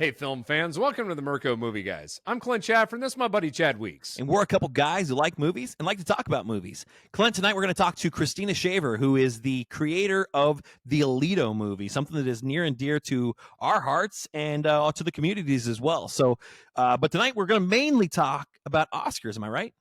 Hey, film fans, welcome to the Mirko Movie Guys. I'm Clint Shaver, and this is my buddy Chad Weeks. And we're a couple guys who like movies and like to talk about movies. Clint, tonight we're going to talk to Christina Shaver, who is the creator of the Alito movie, something that is near and dear to our hearts and to the communities as well. So, but tonight we're going to mainly talk about Oscars. Am I right?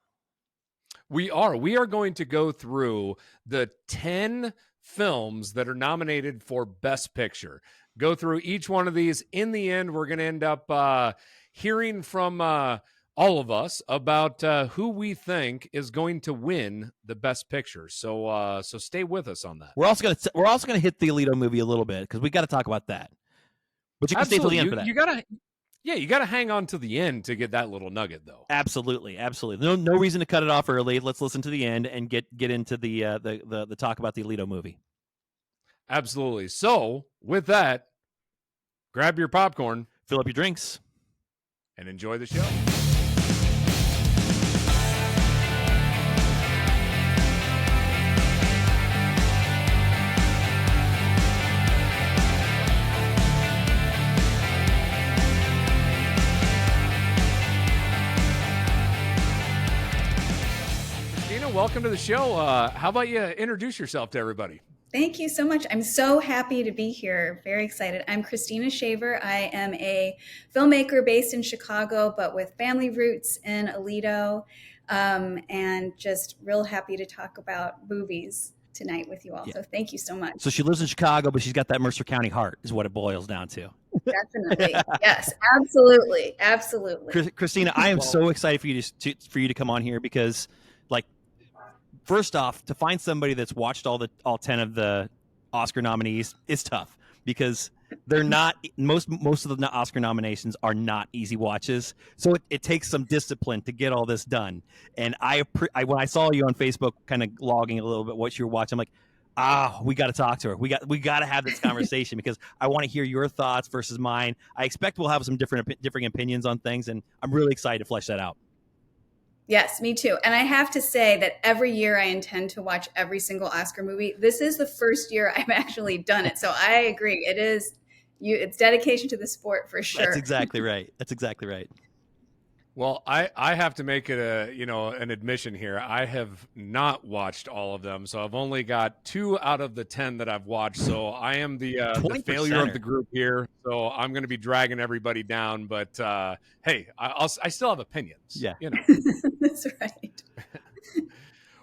We are going to go through the 10 films that are nominated for Best Picture. Go through each one of these. In the end, we're going to end up hearing from all of us about who we think is going to win the Best Picture. So stay with us on that. We're also going to hit the Alito movie a little bit because we got to talk about that. But you can stay till the end for that. You gotta hang on to the end to get that little nugget, though. Absolutely. No reason to cut it off early. Let's listen to the end and get into the talk about the Alito movie. Absolutely. So, with that, grab your popcorn, fill up your drinks, and enjoy the show. Christina, welcome to the show. How about you introduce yourself to everybody? Thank you so much. I'm so happy to be here. Very excited. I'm Christina Shaver. I am a filmmaker based in Chicago, but with family roots in Alito, and just real happy to talk about movies tonight with you all. Yeah. So thank you so much. So she lives in Chicago, but she's got that Mercer County heart is what it boils down to. Definitely. Yes, absolutely. Absolutely. Christina, I am so excited for you to come on here because, like, first off, to find somebody that's watched all 10 of the Oscar nominees is tough because they're not most of the Oscar nominations are not easy watches. So it takes some discipline to get all this done. And I when I saw you on Facebook, kind of logging a little bit what you were watching, I'm like, we got to talk to her. We got to have this conversation because I want to hear your thoughts versus mine. I expect we'll have some different opinions on things, and I'm really excited to flesh that out. Yes, me too. And I have to say that every year I intend to watch every single Oscar movie. This is the first year I've actually done it. So I agree. It's dedication to the sport for sure. That's exactly right. Well, I have to make it an admission here. I have not watched all of them, so I've only got 2 out of the 10 that I've watched. So I am the failure of the group here. So I'm going to be dragging everybody down. But hey, I still have opinions. Yeah, that's right.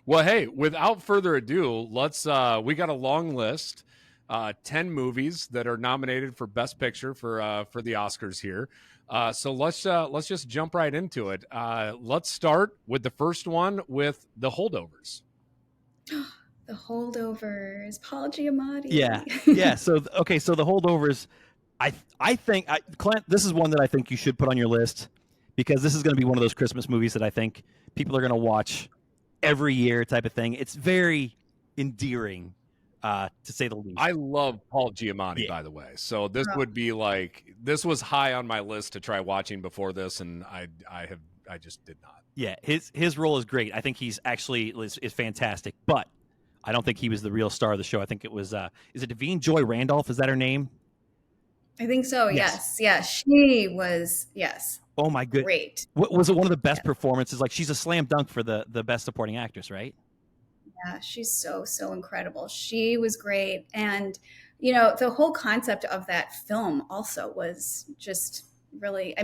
Well, hey, without further ado, we got a long list. 10 movies that are nominated for Best Picture for the Oscars here. So let's just jump right into it. Let's start with the first one with The Holdovers. The Holdovers, Paul Giamatti. Yeah. So The Holdovers, I think, Clint, this is one that I think you should put on your list because this is going to be one of those Christmas movies that I think people are going to watch every year type of thing. It's very endearing. To say the least. I love Paul Giamatti, by the way. So this would be this was high on my list to try watching before this, and I just did not. Yeah, his role is great. I think he's actually is fantastic, but I don't think he was the real star of the show. I think it was is it Davine Joy Randolph? Is that her name? I think so. Yes. She was. Yes. Oh my goodness. Great. Was it one of the best performances? Like, she's a slam dunk for the best supporting actress, right? Yeah, she's so incredible. She was great. And, the whole concept of that film also was just really,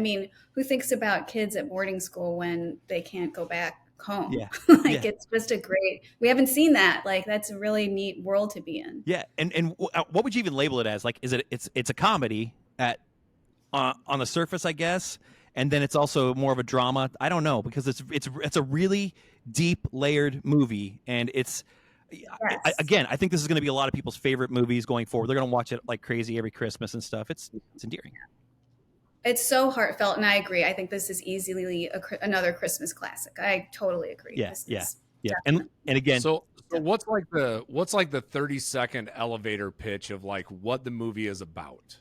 who thinks about kids at boarding school when they can't go back home? Yeah. It's just we haven't seen that. That's a really neat world to be in. Yeah. And what would you even label it as? Like, it's a comedy on the surface, I guess. And then it's also more of a drama. I don't know, because it's a really deep layered movie, and it's I think this is going to be a lot of people's favorite movies going forward. They're going to watch it like crazy every Christmas and stuff. It's endearing. It's so heartfelt, and I agree. I think this is easily another Christmas classic. I totally agree. Yeah. And again, so what's like the 30-second elevator pitch of what the movie is about?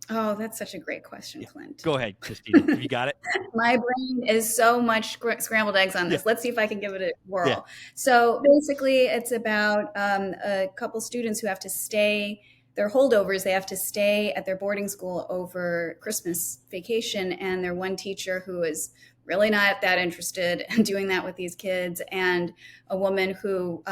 Oh, that's such a great question, Clint. Go ahead, Christina. You got it? My brain is so much scrambled eggs on this. Let's see if I can give it a whirl. Yeah. So basically, it's about a couple students who have to stay they're holdovers. They have to stay at their boarding school over Christmas vacation, and their one teacher who is really not that interested in doing that with these kids, and a woman who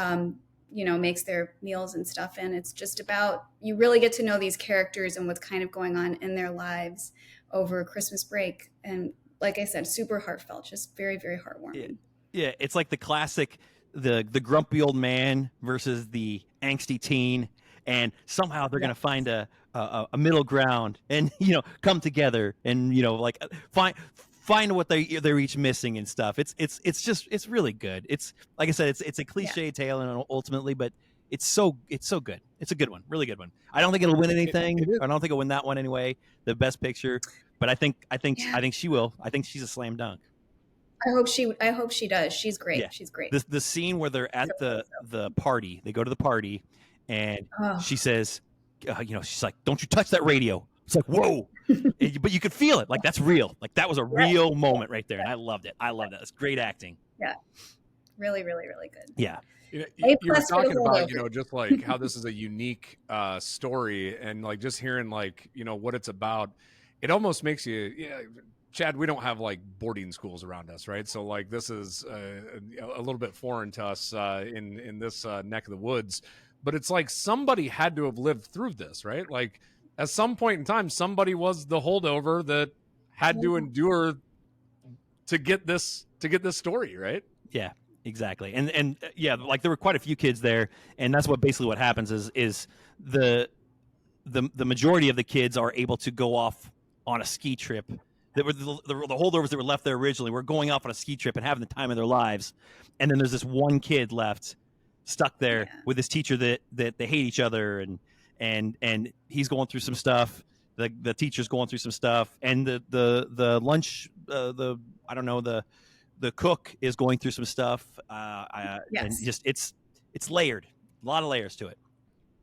makes their meals and stuff. And it's just about, you really get to know these characters and what's kind of going on in their lives over Christmas break. And like I said, super heartfelt, just very, very heartwarming. Yeah, it's like the classic, the grumpy old man versus the angsty teen, and somehow they're going to find a middle ground and come together and like find what they're each missing and stuff. It's really good. It's like I said, it's a cliche tale and ultimately, but it's so good. It's a good one, really good one. I don't think it'll win anything. I don't think it'll win that one anyway, the best picture. But I think she will. I think she's a slam dunk. I hope she does. She's great. Yeah. She's great. The scene where they're at the party, they go to the party, and she says, she's like, "Don't you touch that radio." It's like, whoa. But you could feel it. Like, that's real. Like, that was a real moment right there. And I loved it. I loved that. It's great acting. Yeah. Really, really, really good. Yeah. You were talking about, just like how this is a unique story, and like just hearing like, what it's about. It almost makes you, Chad, we don't have like boarding schools around us, right? So like this is a little bit foreign to us in this neck of the woods. But it's like somebody had to have lived through this, right? Like, at some point in time, somebody was the holdover that had to endure to get this story, right? Yeah, exactly. And yeah, like there were quite a few kids there, and that's basically what happens is the majority of the kids are able to go off on a ski trip. That were the holdovers that were left there originally were going off on a ski trip and having the time of their lives, and then there's this one kid left stuck there with this teacher that they hate each other, and he's going through some stuff. The teacher's going through some stuff, and the lunch the cook is going through some stuff. And just it's layered, a lot of layers to it.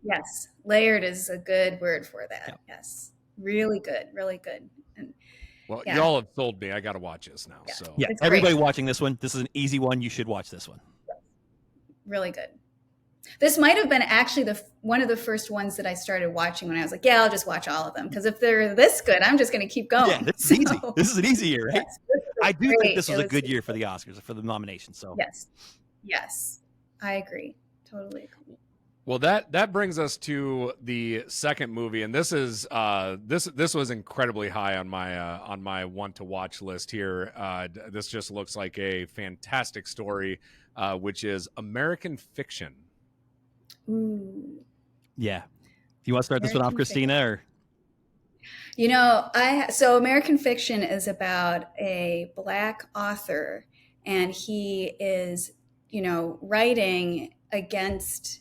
Yes, layered is a good word for that. Yeah. Yes, really good, really good. And well, y'all have sold me. I got to watch this now. Yeah. So yeah, everybody watching this one, this is an easy one. You should watch this one. Really good. This might have been actually one of the first ones that I started watching when I was like, I'll just watch all of them, because if they're this good, I'm just going to keep going. Yeah, this is easy. This is an easy year, right? Yes, I do think this was a good year for the Oscars, for the nominations. So yes, I agree. Totally agree. Well, that brings us to the second movie, and this is this was incredibly high on my want to watch list here. This just looks like a fantastic story, which is American Fiction. Ooh. Yeah. Do you want to start this one off, Christina? Or so American Fiction is about a Black author, and he is, writing against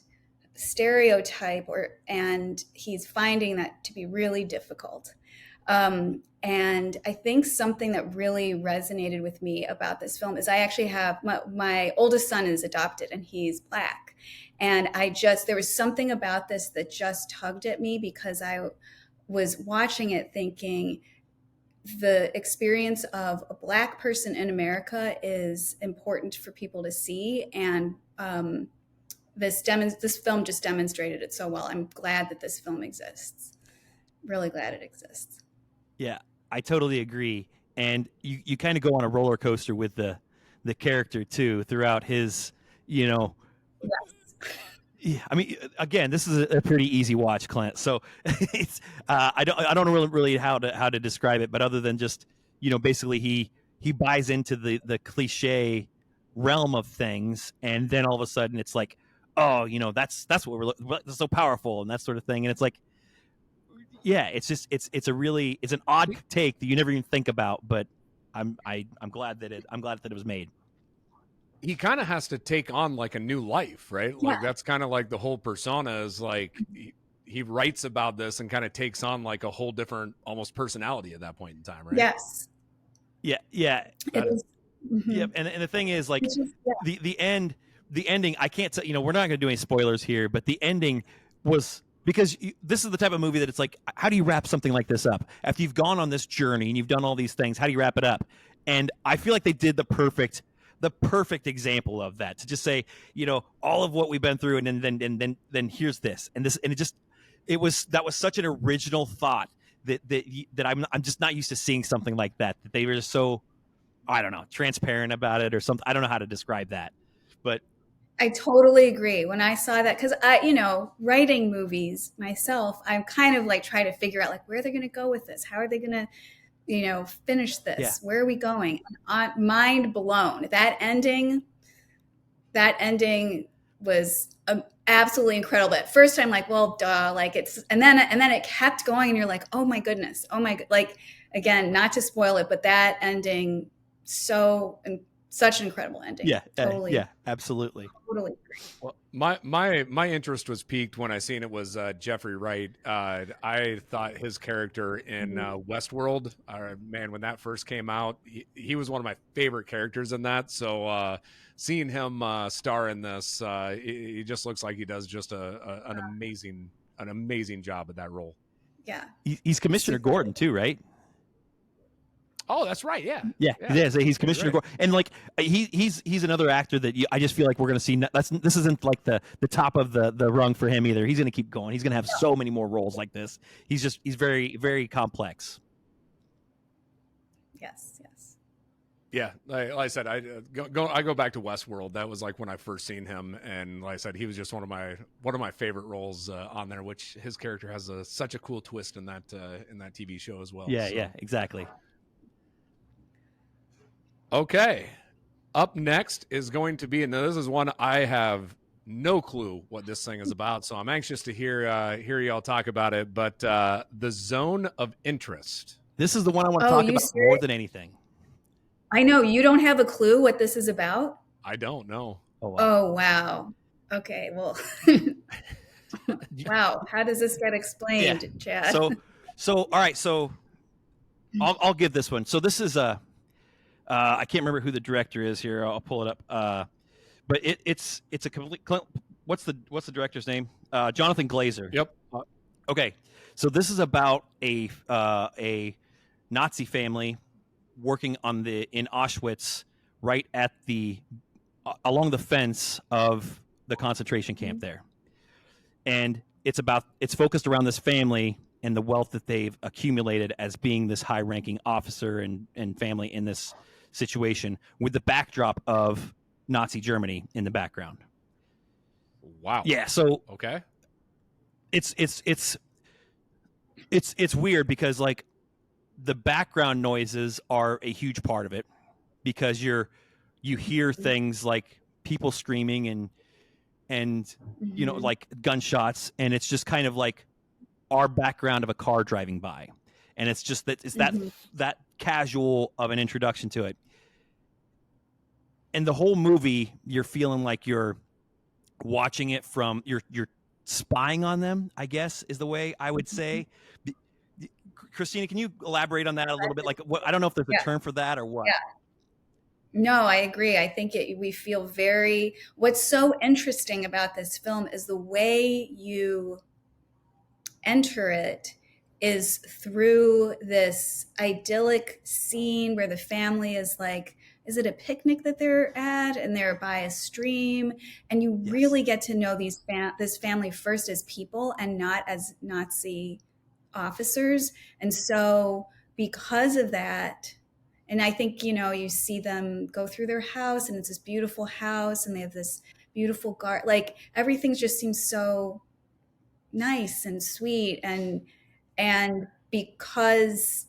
stereotype, and he's finding that to be really difficult. And I think something that really resonated with me about this film is I actually have my oldest son is adopted, and he's Black. And there was something about this that just tugged at me, because I was watching it thinking the experience of a Black person in America is important for people to see. And this film just demonstrated it so well. I'm glad that this film exists. Really glad it exists. Yeah, I totally agree. And you kind of go on a roller coaster with the character too throughout his, Yes. Yeah, I mean, again, this is a pretty easy watch, Clint. So it's I don't know really how to describe it, but other than just basically he buys into the cliche realm of things, and then all of a sudden it's like, oh, that's what that's so powerful and that sort of thing, and it's like, yeah, it's an odd take that you never even think about, but I'm glad that it was made. He kind of has to take on like a new life, right? Yeah. Like that's kind of like the whole persona is like he writes about this and kind of takes on like a whole different almost personality at that point in time, right? Yes. Yeah. Mm-hmm. Yep. And the thing is, like, the ending, I can't tell, we're not going to do any spoilers here, but the ending was, because this is the type of movie that it's like, how do you wrap something like this up? After you've gone on this journey and you've done all these things, how do you wrap it up? And I feel like they did the perfect example of that, to just say, all of what we've been through, and then here's this, and it just, that was such an original thought that I'm just not used to seeing something like that. That they were just so, I don't know, transparent about it or something. I don't know how to describe that, but I totally agree. When I saw that, because writing movies myself, I'm kind of like trying to figure out like where they're going to go with this. How are they going to, finish this? Yeah. Where are we going? Mind blown. That ending was absolutely incredible. At first, I'm like, well, duh, like and then it kept going, and you're like, oh my goodness, like again, not to spoil it, but that ending, such an incredible ending. yeah, Totally, absolutely. totally. Well, my interest was piqued when I seen it was Jeffrey Wright. I thought his character in Westworld, man, when that first came out, he was one of my favorite characters in that. So seeing him star in this, he just looks like he does just an amazing job at that role. Yeah, He's Commissioner Gordon too, right? Oh, that's right. Yeah. He's Commissioner Gordon, and like he's another actor that I just feel like we're going to see. This isn't like the top of the rung for him either. He's going to keep going. He's going to have so many more roles like this. He's very, very complex. Yes. Yeah, like I said, I go back to Westworld. That was like when I first seen him, and like I said, he was just one of my favorite roles on there. Which his character has such a cool twist in that TV show as well. Yeah, exactly. Okay, up next is going to be, and this is one I have no clue what this thing is about, so I'm anxious to hear y'all talk about it. But the Zone of Interest. This is the one I want to talk about more than anything. I know you don't have a clue what this is about. I don't know. Oh wow. Okay, well, wow. How does this get explained, Chad? So all right. So I'll give this one. So this is I can't remember who the director is here. I'll pull it up. But it's a complete. What's the director's name? Jonathan Glazer. Yep. Okay. So this is about a Nazi family working in Auschwitz, right at along the fence of the concentration camp there, and it's focused around this family and the wealth that they've accumulated as being this high-ranking officer and family in this situation, with the backdrop of Nazi Germany in the background. Wow. Yeah. So okay. It's weird because like the background noises are a huge part of it, because you hear things like people screaming and like gunshots, and it's just kind of like our background of a car driving by, and it's just that casual of an introduction to it. And the whole movie, you're feeling like you're watching it from you're spying on them, I guess is the way I would say. Christina, can you elaborate on that a little bit? Like, I don't know if there's a term for that or what. Yeah. No, I agree. I think we feel what's so interesting about this film is the way you enter it is through this idyllic scene where the family is like, is it a picnic that they're at, and they're by a stream, and you really get to know this family first as people and not as Nazi officers. And so because of that, and I think, you see them go through their house, and it's this beautiful house, and they have this beautiful garden, like everything just seems so nice and sweet, and because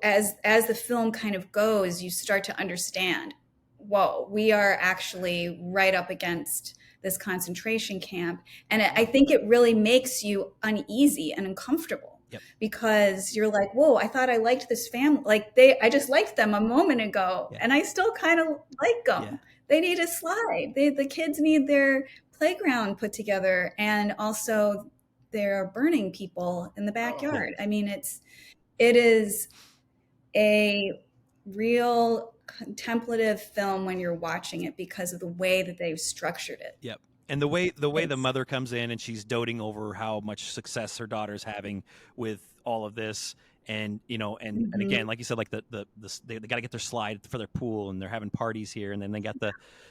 as the film kind of goes, you start to understand, whoa, we are actually right up against this concentration camp. And I think it really makes you uneasy and uncomfortable, because you're like, whoa, I thought I liked this family. Like I just liked them a moment ago, and I still kind of like them. Yeah. They need a slide. The kids need their playground put together, and also they're burning people in the backyard. I mean, it is a real contemplative film when you're watching it because of the way that they've structured it. Yep. And the way the mother comes in and she's doting over how much success her daughter's having with all of this, and and again, like you said, like they got to get their slide for their pool, and they're having parties here, and then they got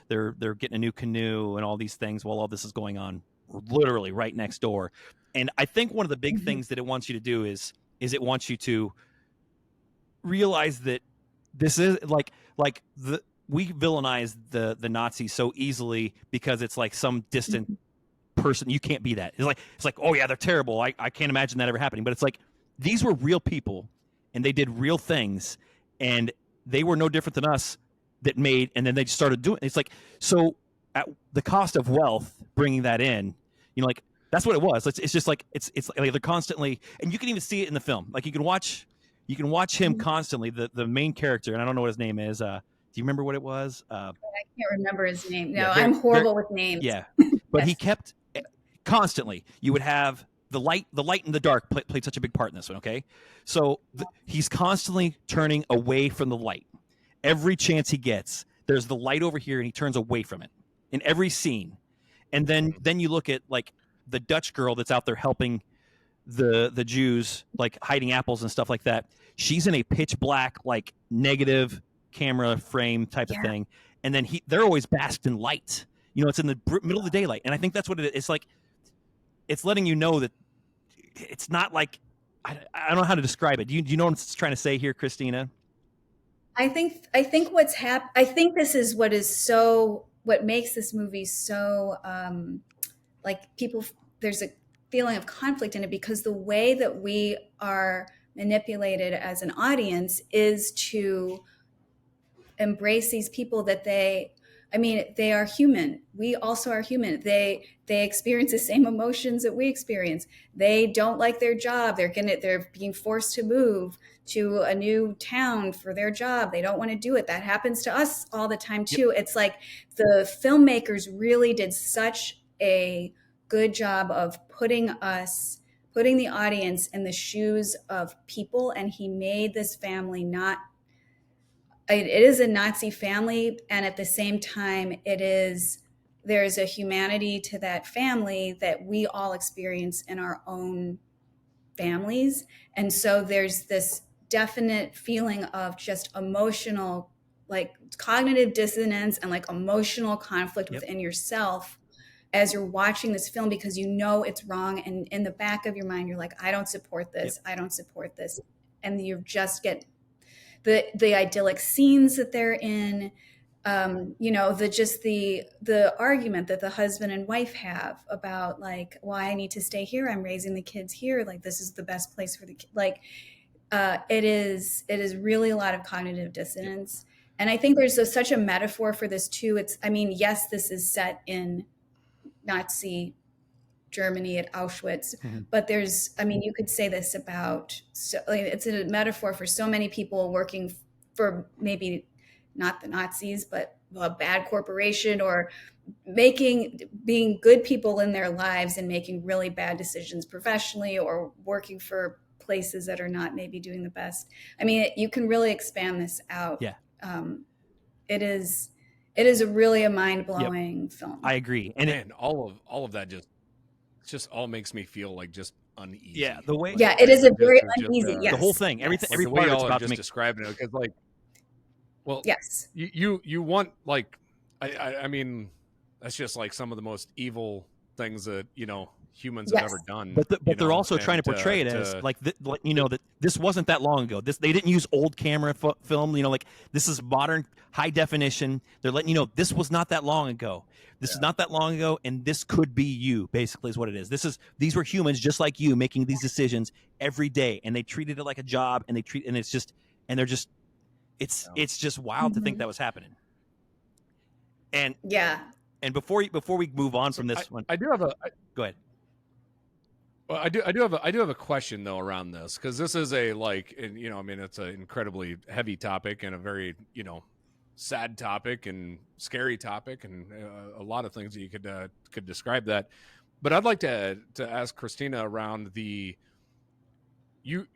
they're getting a new canoe and all these things while all this is going on, literally right next door. And I think one of the big Mhm. things that it wants you to do is it wants you to realize that this is like we villainize the Nazis so easily because it's like some distant person. You can't be that. It's like, oh yeah, they're terrible. I can't imagine that ever happening. But it's like these were real people and they did real things and they were no different than us that made, and then they just started doing. It's like, so at the cost of wealth, bringing that in, like that's what it was. It's just like it's like they're constantly, and you can even see it in the film. Like you can watch him constantly. The main character, and I don't know what his name is. Do you remember what it was? I can't remember his name. No, Yeah, I'm horrible with names. Yeah, but Yes. he kept constantly. You would have the light and the dark played such a big part in this one. Okay, so he's constantly turning away from the light. Every chance he gets, there's the light over here, and he turns away from it in every scene. And then you look at like the Dutch girl that's out there helping the Jews, like hiding apples and stuff like that. She's in a pitch black, like negative camera frame type of thing, and then they're always basked in light. It's in the middle of the daylight, and I think that's what it is. It's like it's letting you know that it's not like I don't know how to describe it. Do you know what I'm trying to say here, Christina? I think I think this is what makes this movie so like people. There's a feeling of conflict in it because the way that we are manipulated as an audience is to embrace these people that they are human. We also are human. They experience the same emotions that we experience. They don't like their job. They're being forced to move to a new town for their job. They don't want to do it. That happens to us all the time too. Yep. It's like the filmmakers really did such a good job of putting the audience in the shoes of people, and he made this family not it is a Nazi family, and at the same time there's a humanity to that family that we all experience in our own families. And so there's this definite feeling of just emotional, like cognitive dissonance and like emotional conflict within yourself as you're watching this film, because it's wrong, and in the back of your mind you're like, I don't support this. I don't support this. And you just get the idyllic scenes that they're in, the argument that the husband and wife have about like, why I need to stay here. I'm raising the kids here. Like, this is the best place for the kid. Like, it is really a lot of cognitive dissonance. And I think there's such a metaphor for this too. Yes, this is set in Nazi Germany at Auschwitz, but you could say this about, it's a metaphor for so many people working for maybe not the Nazis, but a bad corporation, or being good people in their lives and making really bad decisions professionally, or working for places that are not maybe doing the best. You can really expand this out. Yeah. It is a really mind-blowing film. I agree. And all of that just all makes me feel like just uneasy. Yeah, the way. Yeah, it is a very uneasy. The whole thing, everything, every part of it's about to make. Describing it, because like, well, yes, you want, like, I mean, that's just like some of the most evil things that humans have ever done. But they're also trying to portray it as like that this wasn't that long ago. They didn't use old camera film. Like, this is modern, high definition. They're letting you know this was not that long ago. This is not that long ago, and this could be you. Basically, is what it is. These were humans just like you, making these decisions every day, and they treated it like a job, and they're just wild to think that was happening. And and before we move on from this one, I do have a go ahead. Well, I do have a question though around this, because this is it's an incredibly heavy topic and a very sad topic and scary topic, and a lot of things that you could describe that. But I'd like to ask Christina around you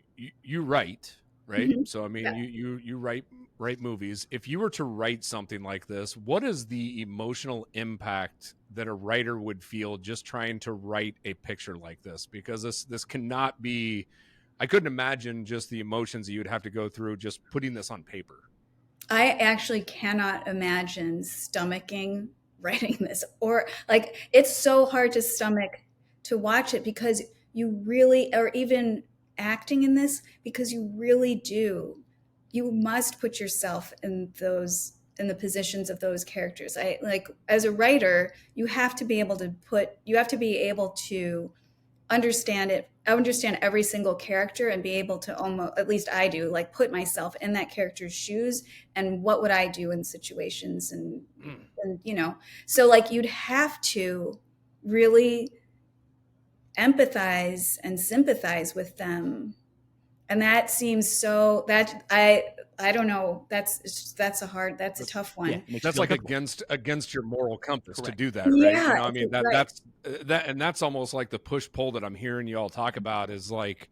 write, right? Mm-hmm. So you write movies. If you were to write something like this, what is the emotional impact that a writer would feel just trying to write a picture like this? Because this cannot be, I couldn't imagine just the emotions that you'd have to go through just putting this on paper. I actually cannot imagine writing this, or like, it's so hard to stomach to watch it, because you really, or even acting in this, because you really do, you must put yourself in the positions of those characters. I like, as a writer, you have to be able to understand every single character, and be able to, almost, at least I do, like, put myself in that character's shoes, and what would I do in situations, and so like, you'd have to really empathize and sympathize with them. And that seems so, that I don't know, that's a tough one. Yeah, That's like against your moral compass. Correct. To do that, right? Yeah, I mean, right. that's almost like the push pull that I'm hearing you all talk about, is like,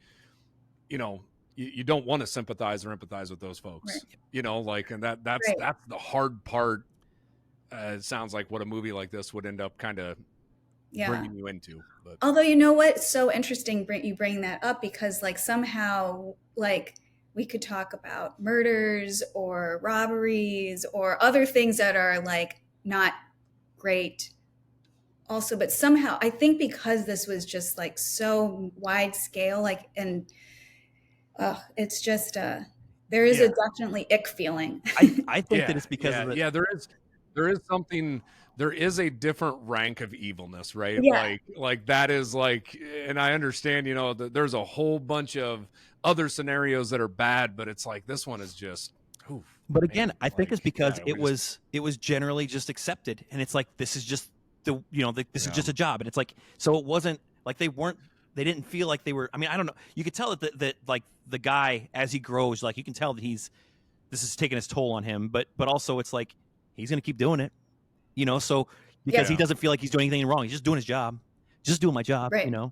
you don't want to sympathize or empathize with those folks, Right. like, and that's Right. the hard part. It sounds like what a movie like this would end up kind of Yeah. bringing you into. But Although, you know what? It's so interesting you bringing that up, because like, somehow, like, we could talk about murders or robberies or other things that are like not great also, but somehow I think, because this was just like so wide scale, like, and it's just there is a definitely ick feeling. I think that it's because of the there is something, there is a different rank of evilness, right? Yeah. Like that is like, and I understand, that there's a whole bunch of other scenarios that are bad, but it's like, this one is just, oof, but again, man, I think it's because we it was generally just accepted, and it's like, this is just this is Yeah. just a job, and it's like, so it wasn't like they didn't feel like they were. I mean, I don't know. You could tell that like the guy, as he grows, like, you can tell that this is taking its toll on him, but also it's like, he's going to keep doing it, so because he doesn't feel like he's doing anything wrong. He's just doing his job, just doing my job, Right. Yeah.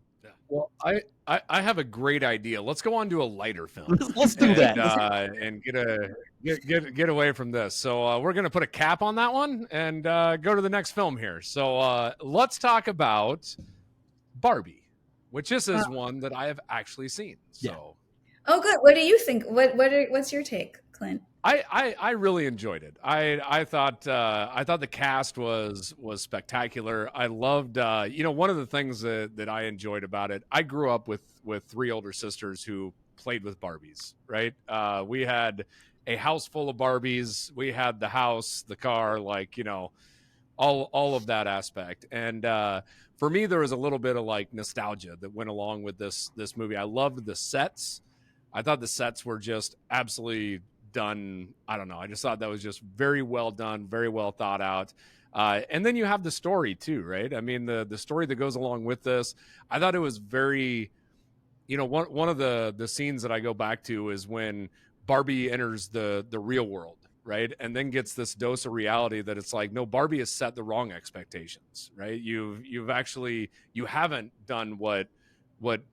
Well, I have a great idea. Let's go on to a lighter film. Let's do that. And get away from this. So we're gonna put a cap on that one and go to the next film here. So let's talk about Barbie, which this is one that I have actually seen. So Oh, good. What do you think? What's your take, Clint? I really enjoyed it. I thought the cast was spectacular. I loved one of the things that I enjoyed about it. I grew up with three older sisters who played with Barbies. Right? We had a house full of Barbies. We had the house, the car, like, all of that aspect. And for me, there was a little bit of like nostalgia that went along with this movie. I loved the sets. I thought the sets were just absolutely done. I don't know. I just thought that was just very well done, very well thought out. And then you have the story too, right? I mean, the story that goes along with this, I thought it was very, one of the scenes that I go back to is when Barbie enters the real world, right? And then gets this dose of reality that it's like, no, Barbie has set the wrong expectations, right? You haven't done what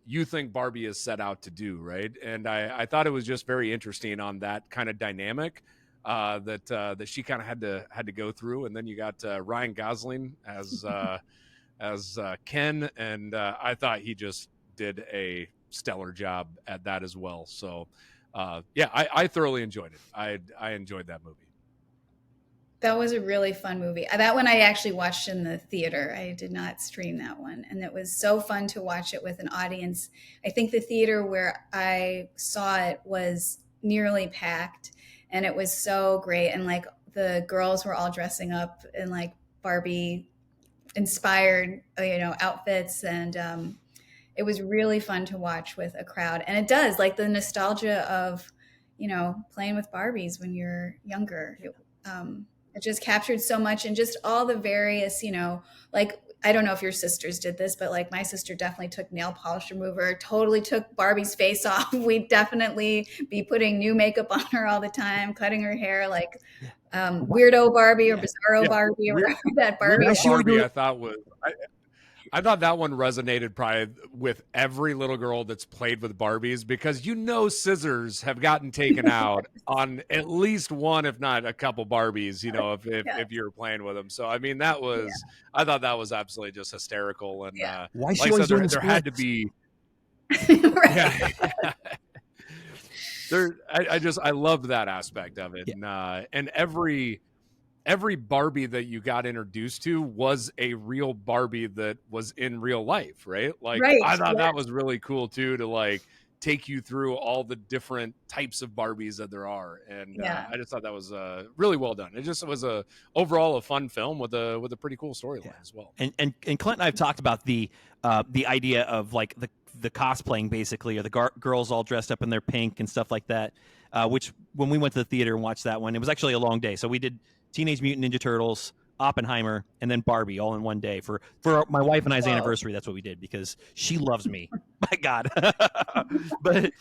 you think Barbie is set out to do, right? And I thought it was just very interesting on that kind of dynamic that she kind of had to go through. And then you got Ryan Gosling as Ken, and I thought he just did a stellar job at that as well. So I thoroughly enjoyed it. I enjoyed that movie. That was a really fun movie. That one I actually watched in the theater. I did not stream that one. And it was so fun to watch it with an audience. I think the theater where I saw it was nearly packed, and it was so great. And like, the girls were all dressing up in like Barbie inspired, outfits. And it was really fun to watch with a crowd. And it does, like, the nostalgia of, playing with Barbies when you're younger. It just captured so much, and just all the various, like, I don't know if your sisters did this, but like, my sister definitely took nail polish remover, totally took Barbie's face off. We'd definitely be putting new makeup on her all the time, cutting her hair, like weirdo Barbie or bizarro Barbie, or whatever that Barbie. Barbie, I thought that one resonated probably with every little girl that's played with Barbies, because scissors have gotten taken out on at least one, if not a couple Barbies, if you're playing with them. So I mean, I thought that was absolutely just hysterical. And why she like always doing there had to be I loved that aspect of it. And every every Barbie that you got introduced to was a real Barbie that was in real life, right? Like, Right. I thought Yeah. that was really cool too, to like take you through all the different types of Barbies that there are. And Yeah. I just thought that was really well done. It was overall a fun film with a pretty cool storyline as well. And Clint and I have talked about the idea of like the cosplaying basically, or the girls all dressed up in their pink and stuff like that. Which when we went to the theater and watched that one, it was actually a long day. So we did Teenage Mutant Ninja Turtles, Oppenheimer, and then Barbie all in one day for my wife and I's Whoa. anniversary. That's what we did because she loves me. My God. but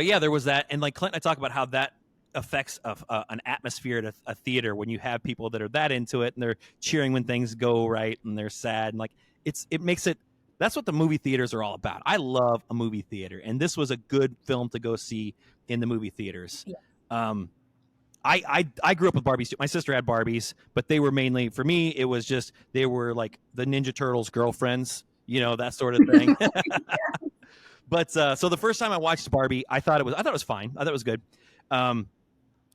yeah, there was that, and like Clint and I talk about how that affects an atmosphere at a theater when you have people that are that into it and they're cheering when things go right and they're sad, and like it makes it. That's what the movie theaters are all about. I love a movie theater, and this was a good film to go see in the movie theaters. Yeah. I grew up with Barbies too. My sister had Barbies, but they were mainly, for me, it was just they were like the Ninja Turtles girlfriends, that sort of thing. But so the first time I watched Barbie, I thought it was fine. I thought it was good. And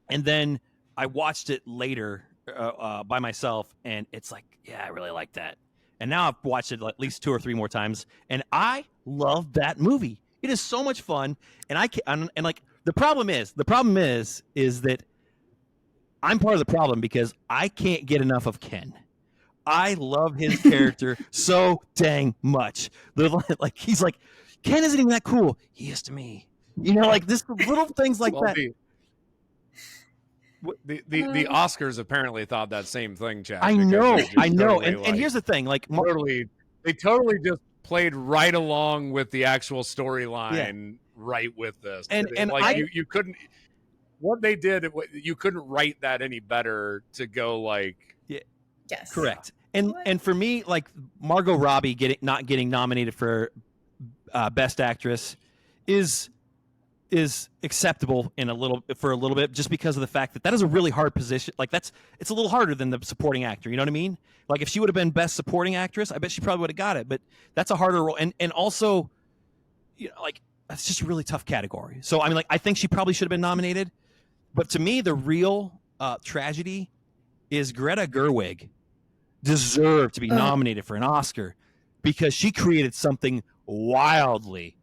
then I watched it later by myself, and it's like, yeah, I really like that. And now I've watched it at least 2 or 3 more times, and I love that movie. It is so much fun, and like the problem is that I'm part of the problem because I can't get enough of Ken. I love his character so dang much. Like he's like, Ken isn't even that cool. He is to me. Like this little things like that. The Oscars apparently thought that same thing, Chad. I know. Totally, and here's the thing, like they totally just played right along with the actual storyline, right with this. And like you couldn't. What they did, you couldn't write that any better to go like. Yes. Correct. And for me, like Margot Robbie not getting nominated for Best Actress is acceptable for a little bit, just because of the fact that is a really hard position. Like it's a little harder than the supporting actor. You know what I mean? Like if she would have been Best Supporting Actress, I bet she probably would have got it. But that's a harder role, and also, like that's just a really tough category. So I mean, like I think she probably should have been nominated. But to me, the real tragedy is Greta Gerwig deserved to be nominated for an Oscar because she created something wildly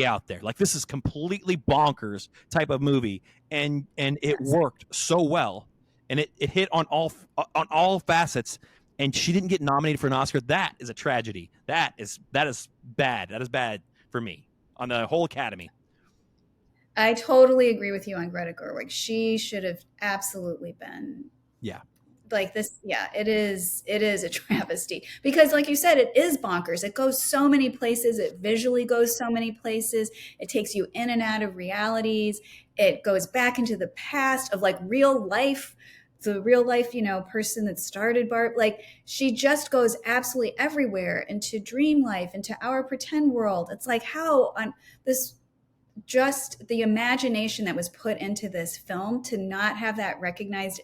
out there. Like this is completely bonkers type of movie, and it worked so well, and it hit on all facets, and she didn't get nominated for an Oscar. That is a tragedy. That is bad. That is bad for me on the whole Academy. I totally agree with you on Greta Gerwig. She should have absolutely been. Yeah. Like this, yeah, it is a travesty because, like you said, it is bonkers. It goes so many places. It visually goes so many places. It takes you in and out of realities. It goes back into the past of like real life, the real life, person that started Barb. Like she just goes absolutely everywhere, into dream life, into our pretend world. It's like how on this. Just the imagination that was put into this film to not have that recognized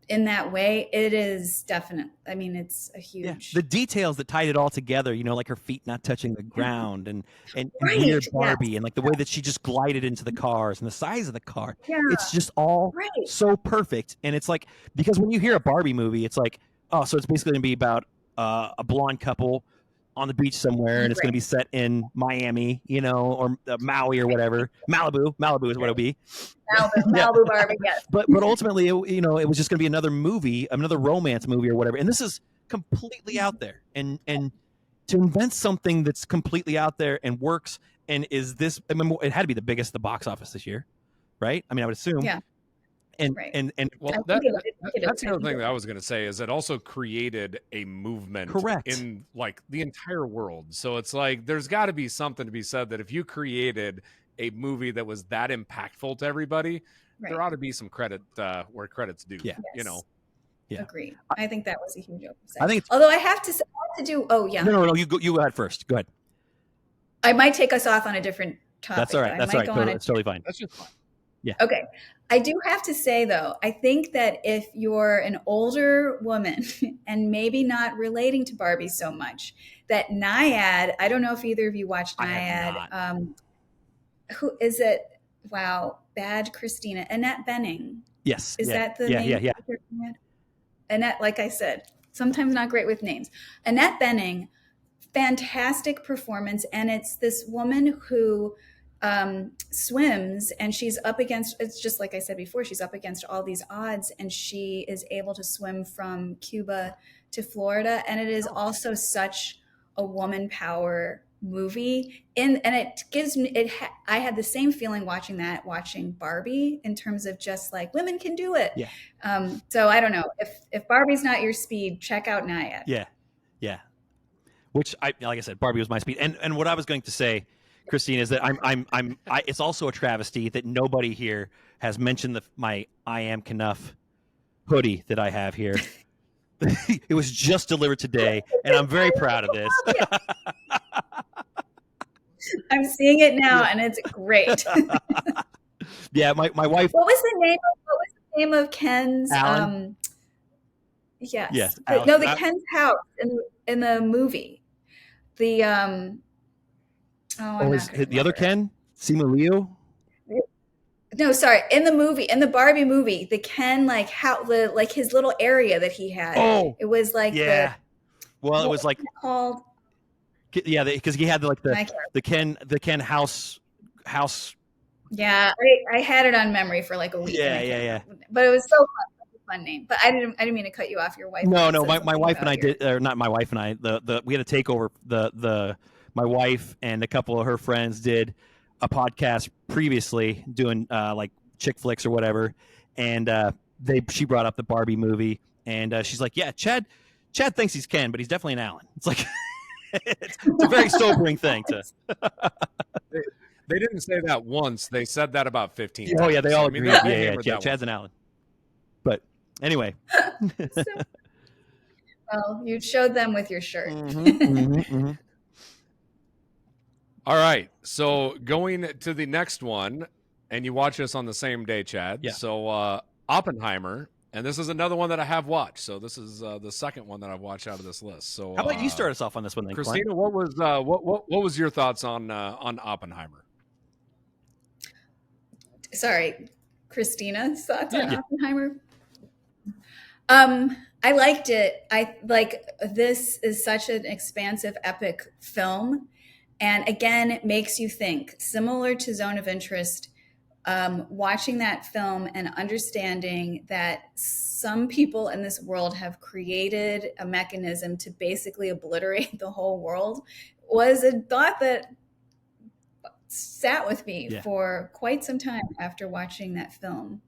in that way, it is definite. I mean, it's a huge. The details that tied it all together, like her feet not touching the ground, and Right, weird Barbie, and like the way that she just glided into the cars and the size of the car. Yeah. It's just all so perfect. And it's like, because when you hear a Barbie movie, it's like, oh, so it's basically going to be about a blonde couple on the beach somewhere, and it's going to be set in Miami, or Maui or whatever. Malibu is what it'll be. Malibu Barbie, yes. But ultimately, it was just going to be another movie, another romance movie or whatever. And this is completely out there. And to invent something that's completely out there and works, and it had to be the biggest at the box office this year, right? I mean, I would assume. Yeah. And well, that's the other thing that I was going to say is it also created a movement in like the entire world. So it's like there's got to be something to be said that if you created a movie that was that impactful to everybody, there ought to be some credit where credit's due. Yeah. Yeah. Agreed. I think that was a huge oversight. I think although I have to say, do. Oh yeah. No. You go ahead first. Go ahead. I might take us off on a different topic. That's all right. That's all right. It's totally fine. That's just fine. Yeah. Okay. I do have to say, though, I think that if you're an older woman and maybe not relating to Barbie so much, that Naiad, I don't know if either of you watched Naiad. Who is it? Wow. Bad Christina. Annette Bening. Yes. Is yeah. that the yeah, name? Yeah. Annette, like I said, sometimes not great with names. Annette Bening, fantastic performance. And it's this woman who swims, and she's up against, it's just like I said before, she's up against all these odds, and she is able to swim from Cuba to Florida. And it is also such a woman power movie, and it gives me I had the same feeling watching Barbie, in terms of just like women can do it. Yeah. So I don't know, if Barbie's not your speed, check out Naiad. Yeah. Which like I said, Barbie was my speed. And what I was going to say, Christine, is that it's also a travesty that nobody here has mentioned my I Am Knuff hoodie that I have here. It was just delivered today, and I'm very proud of this. I'm seeing it now, and it's great. Yeah, my wife. What was the name of Ken's? Alan? Yes. Alex, no, the Ken's house in the movie. The the other Ken? Simu Liu? No, sorry. In the Barbie movie, the Ken, like his little area that he had. Oh, it was like it was like called. Yeah, because he had the Ken house. Yeah, I had it on memory for like a week. Yeah. But it was so fun. Fun name, but I didn't mean to cut you off. Your wife. No. My wife and I did, or not my wife and I. We had a takeover. My wife and a couple of her friends did a podcast previously doing like chick flicks or whatever, and she brought up the Barbie movie, and she's like, "Yeah, Chad thinks he's Ken, but he's definitely an Alan." It's like it's a very sobering thing to. They didn't say that once. They said that about 15 times. Oh yeah, they all agreed. Yeah. Chad's an Alan. But anyway. Well, you showed them with your shirt. Mm-hmm. All right. So going to the next one, and you watch us on the same day, Chad. Yeah. So Oppenheimer, and this is another one that I have watched. So this is the second one that I've watched out of this list. So how about you start us off on this one, then, Christina? What was your thoughts on Oppenheimer? Sorry, Christina's thoughts on Oppenheimer. I liked it. This is such an expansive, epic film. And again, it makes you think, similar to Zone of Interest, watching that film and understanding that some people in this world have created a mechanism to basically obliterate the whole world was a thought that sat with me for quite some time after watching that film.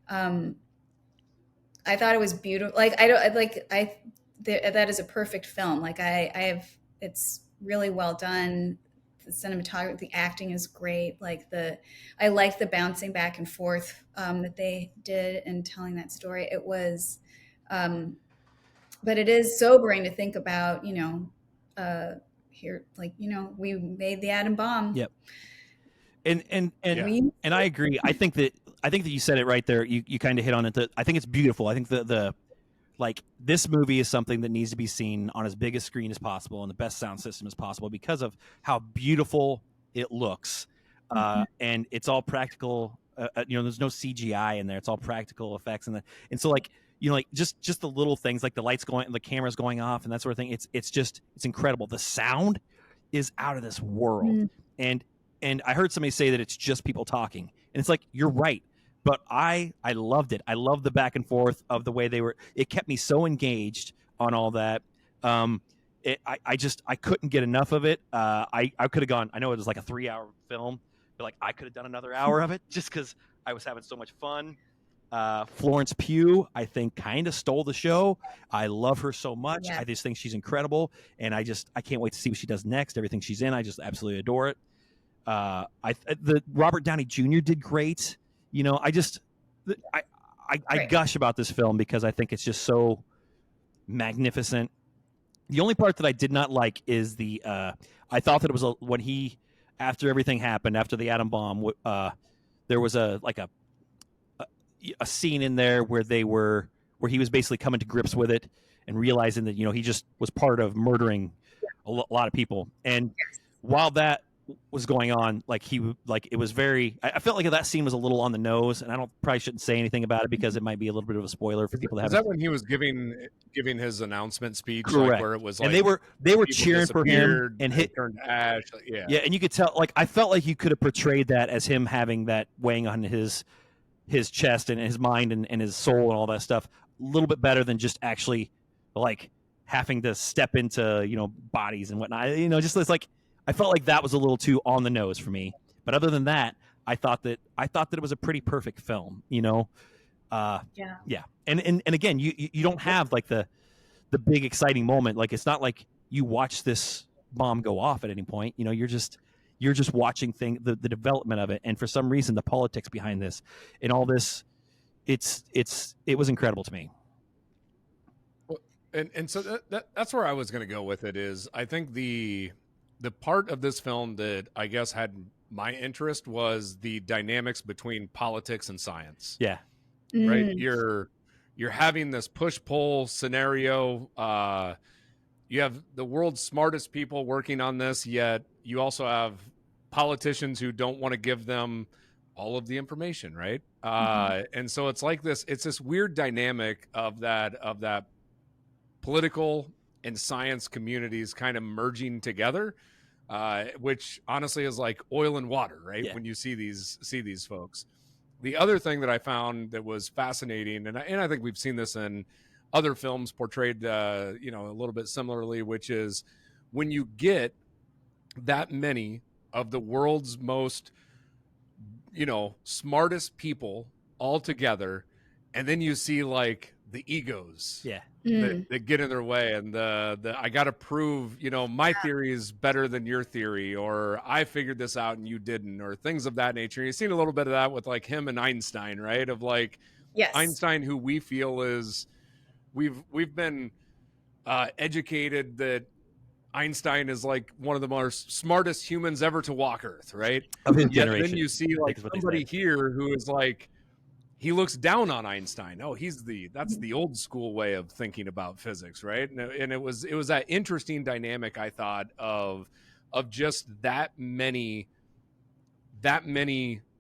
I thought it was beautiful. That is a perfect film. It's really well done. The cinematography, the acting is great. I like the bouncing back and forth that they did in telling that story. It was, but it is sobering to think about. We made the atom bomb. Yep. And I agree. I think that you said it right there. You kind of hit on it. I think it's beautiful. I think this movie is something that needs to be seen on as big a screen as possible and the best sound system as possible because of how beautiful it looks. And it's all practical. There's no CGI in there. It's all practical effects, and so just the little things like the lights going, the cameras going off, and that sort of thing. It's incredible. The sound is out of this world, and I heard somebody say that it's just people talking, and it's like, you're right. But I loved it. I loved the back and forth of the way they were. It kept me so engaged on all that. I couldn't get enough of it. I could have gone. I know it was like a 3-hour film, but I could have done another hour of it just because I was having so much fun. Florence Pugh, I think, kind of stole the show. I love her so much. Yeah. I just think she's incredible, and I can't wait to see what she does next. Everything she's in, I just absolutely adore it. The Robert Downey Jr. did great. I gush about this film because I think it's just so magnificent. The only part that I did not like is I thought that it was when after everything happened, after the atom bomb, there was a scene in there where he was basically coming to grips with it and realizing that he just was part of murdering a lot of people. And while that was going on, like it was very. I felt like that scene was a little on the nose, and I probably shouldn't say anything about it because it might be a little bit of a spoiler for people that Is haven't. that when he was giving his announcement speech, Correct. like where it was like, and they were people cheering for him and hit turned to ash, yeah, and you could tell, like, I felt like you could have portrayed that as him having that weighing on his chest and his mind and his soul and all that stuff a little bit better than just actually like having to step into, you know, bodies and whatnot. You know, just it's like I felt like that was a little too on the nose for me. But other than that, I thought that it was a pretty perfect film. You know, yeah. And again, you don't have like the big exciting moment. Like, it's not like you watch this bomb go off at any point. You know, you're just watching the development of it, and for some reason the politics behind this and all this, it was incredible to me. And so that's where I was going to go with it. Is I think the part of this film that I guess had my interest was the dynamics between politics and science. Yeah. Right. You're having this push-pull scenario. You have the world's smartest people working on this, yet you also have politicians who don't want to give them all of the information, right? And so it's like it's this weird dynamic of that political and science communities kind of merging together, which honestly is like oil and water, right? Yeah. When you see these folks. The other thing that I found that was fascinating, and I think we've seen this in other films portrayed, a little bit similarly, which is when you get that many of the world's most, smartest people all together, and then you see like the egos that get in their way, and the I got to prove, my theory is better than your theory, or I figured this out and you didn't, or things of that nature. You've seen a little bit of that with like him and Einstein, right? Of like, yes. Einstein, who we feel is we've been educated that Einstein is like one of the most smartest humans ever to walk Earth, right? Of his Yet generation. then you see like somebody here who is like, he looks down on Einstein. Oh, that's the old school way of thinking about physics, right? And it was that interesting dynamic, I thought, of just that many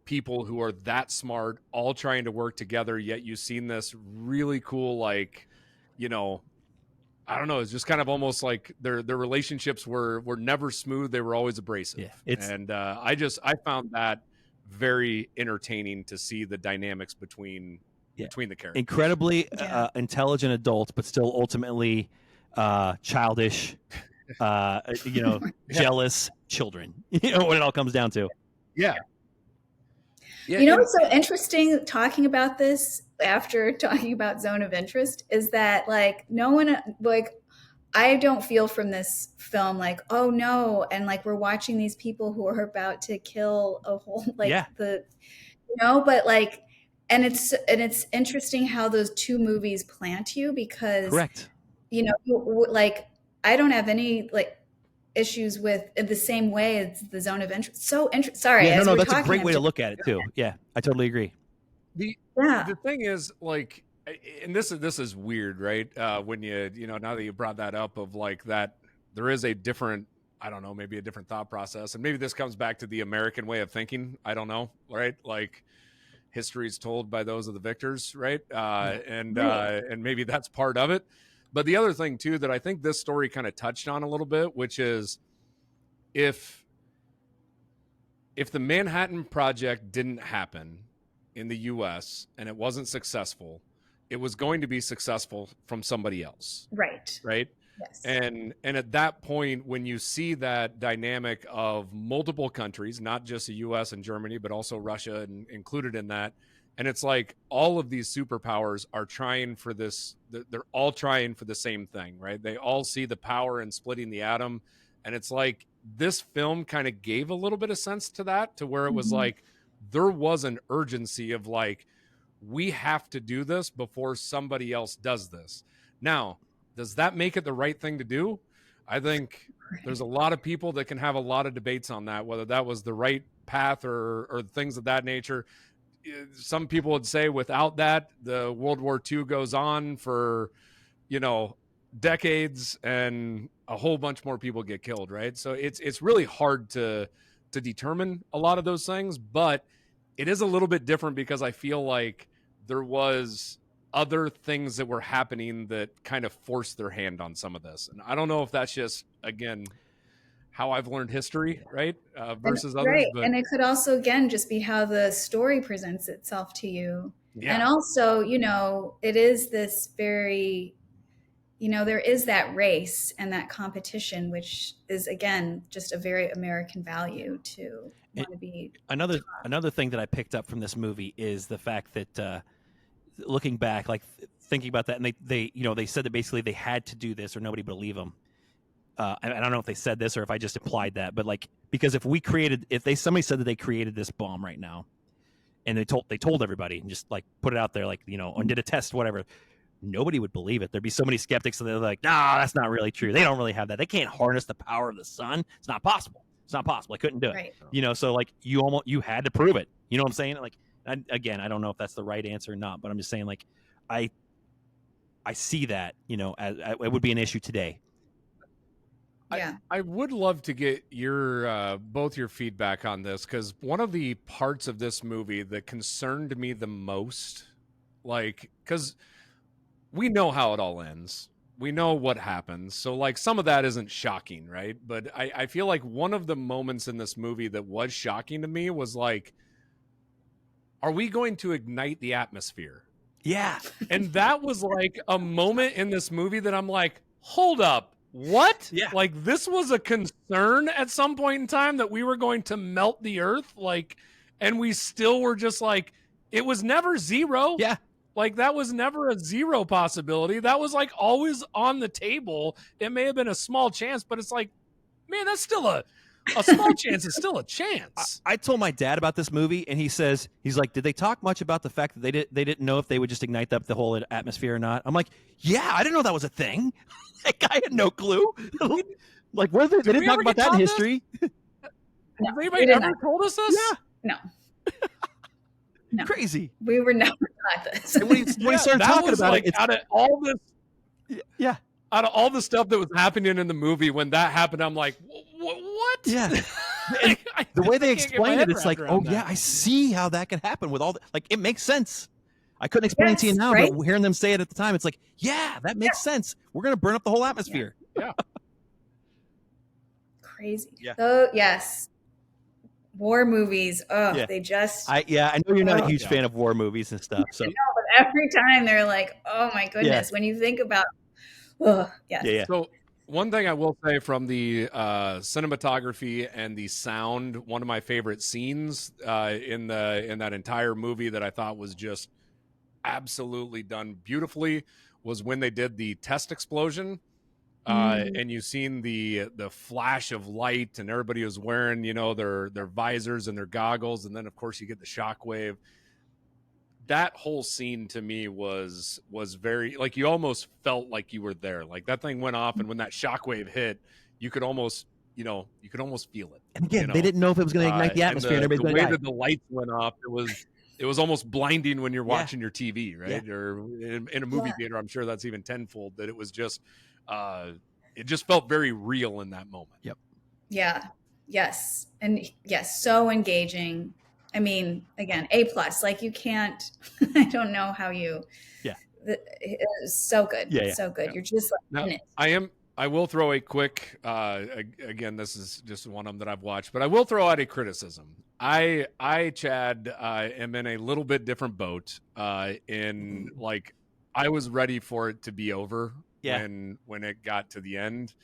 people who are that smart, all trying to work together. Yet you've seen this really cool, like, I don't know. It's just kind of almost like their relationships were never smooth. They were always abrasive. Yeah, and I found that very entertaining to see the dynamics between the characters. Incredibly intelligent adults, but still ultimately childish, jealous children. What it all comes down to. Yeah. What's so interesting talking about this after talking about Zone of Interest is that like no one, like, I don't feel from this film like, oh no, and like we're watching these people who are about to kill a whole but like, and it's interesting how those two movies plant you, because correct, like I don't have any like issues with in the same way as the Zone of Interest. So sorry, no, that's a great way to look at it too. Yeah, I totally agree. The thing is, like, and this is weird, right? When you now that you brought that up, of like that there is a different, I don't know, maybe a different thought process, and maybe this comes back to the American way of thinking. I don't know, right? Like, history is told by those of the victors, right? And maybe that's part of it. But the other thing too that I think this story kind of touched on a little bit, which is if the Manhattan Project didn't happen in the US and it wasn't successful, it was going to be successful from somebody else. Right. Yes. And at that point, when you see that dynamic of multiple countries, not just the US and Germany, but also Russia included in that, and it's like all of these superpowers are trying for this, they're all trying for the same thing, right? They all see the power in splitting the atom. And it's like this film kind of gave a little bit of sense to that, to where it was like there was an urgency of like, we have to do this before somebody else does this. Now, does that make it the right thing to do? I think there's a lot of people that can have a lot of debates on that, whether that was the right path or things of that nature. Some people would say without that, the World War II goes on for, decades and a whole bunch more people get killed, right? So it's really hard to to determine a lot of those things, but it is a little bit different because I feel like there was other things that were happening that kind of forced their hand on some of this. And I don't know if that's just, again, how I've learned history, right? Versus others. Right. But And it could also, again, just be how the story presents itself to you. yeah. And also, it is this very, there is that race and that competition, which is, again, just a very American value to want to be. Another thing that I picked up from this movie is the fact that looking back, like thinking about that, and they said that basically they had to do this or nobody would believe them. I don't know if they said this or if I just implied that, but like, because if somebody said that they created this bomb right now and they told everybody and just like put it out there, like, and did a test, whatever, nobody would believe it. There'd be so many skeptics that they're like, nah, that's not really true. They don't really have that. They can't harness the power of the sun. It's not possible. It's not possible. I couldn't do it. Right. So like you had to prove it. You know what I'm saying? Like, again, I don't know if that's the right answer or not, but I'm just saying, like, I see that, as it would be an issue today. Yeah. I would love to get your both your feedback on this, because one of the parts of this movie that concerned me the most, like, because we know how it all ends. We know what happens. So, like, some of that isn't shocking, right? But I feel like one of the moments in this movie that was shocking to me was, like, are we going to ignite the atmosphere? Yeah. And that was, like, a moment in this movie that I'm like, hold up. What? Yeah. Like, this was a concern at some point in time that we were going to melt the earth, like, and we still were just like, it was never zero. Yeah. Like, that was never a zero possibility. That was, like, always on the table. It may have been a small chance, but it's like, man, that's still a small chance is still a chance. I told my dad about this movie, and he's like, did they talk much about the fact that they didn't know if they would just ignite up the whole atmosphere or not? I'm like, yeah, I didn't know that was a thing. That guy had no clue. Like, what? They didn't talk about that in history. Has anybody ever told us this? Yeah. No. Crazy. We were never taught this. And when he started talking about like, it, out of all this, yeah, out of all the stuff that was happening in the movie, when that happened, I'm like, what? Yeah. The way they explained it, it's like, oh yeah, I see how that can happen with all like, it makes sense. I couldn't explain it to you now, right? But hearing them say it at the time, it's like, yeah, that makes sense. We're going to burn up the whole atmosphere. Yeah. Crazy. Yeah. Oh, yes. War movies. Oh, yeah. They just. I know you're not a huge fan of war movies and stuff. So. No, but every time they're like, oh my goodness. When you think about. Oh, yes. Yeah. So one thing I will say from the cinematography and the sound, one of my favorite scenes in that entire movie that I thought was just absolutely done beautifully was when they did the test explosion, and you seen the flash of light, and everybody was wearing their visors and their goggles, and then of course you get the shockwave. That whole scene to me was very, like, you almost felt like you were there. Like, that thing went off, and when that shockwave hit, you could almost feel it. And again, they didn't know if it was going to ignite the atmosphere, and everybody's the going way to die. that the lights went off, it was almost blinding when you're watching your TV, right? Yeah. Or in a movie theater, I'm sure that's even tenfold. That it was just, it just felt very real in that moment. Yep. Yeah. Yes. And yes, so engaging. I mean, again, A+. Like, you can't. I don't know how you. Yeah. It was so good. Yeah. So good. You're just like in it. I will throw a quick. Again, this is just one of them that I've watched, but I will throw out a criticism. Chad, am in a little bit different boat. In like, I was ready for it to be over. Yeah. When it got to the end.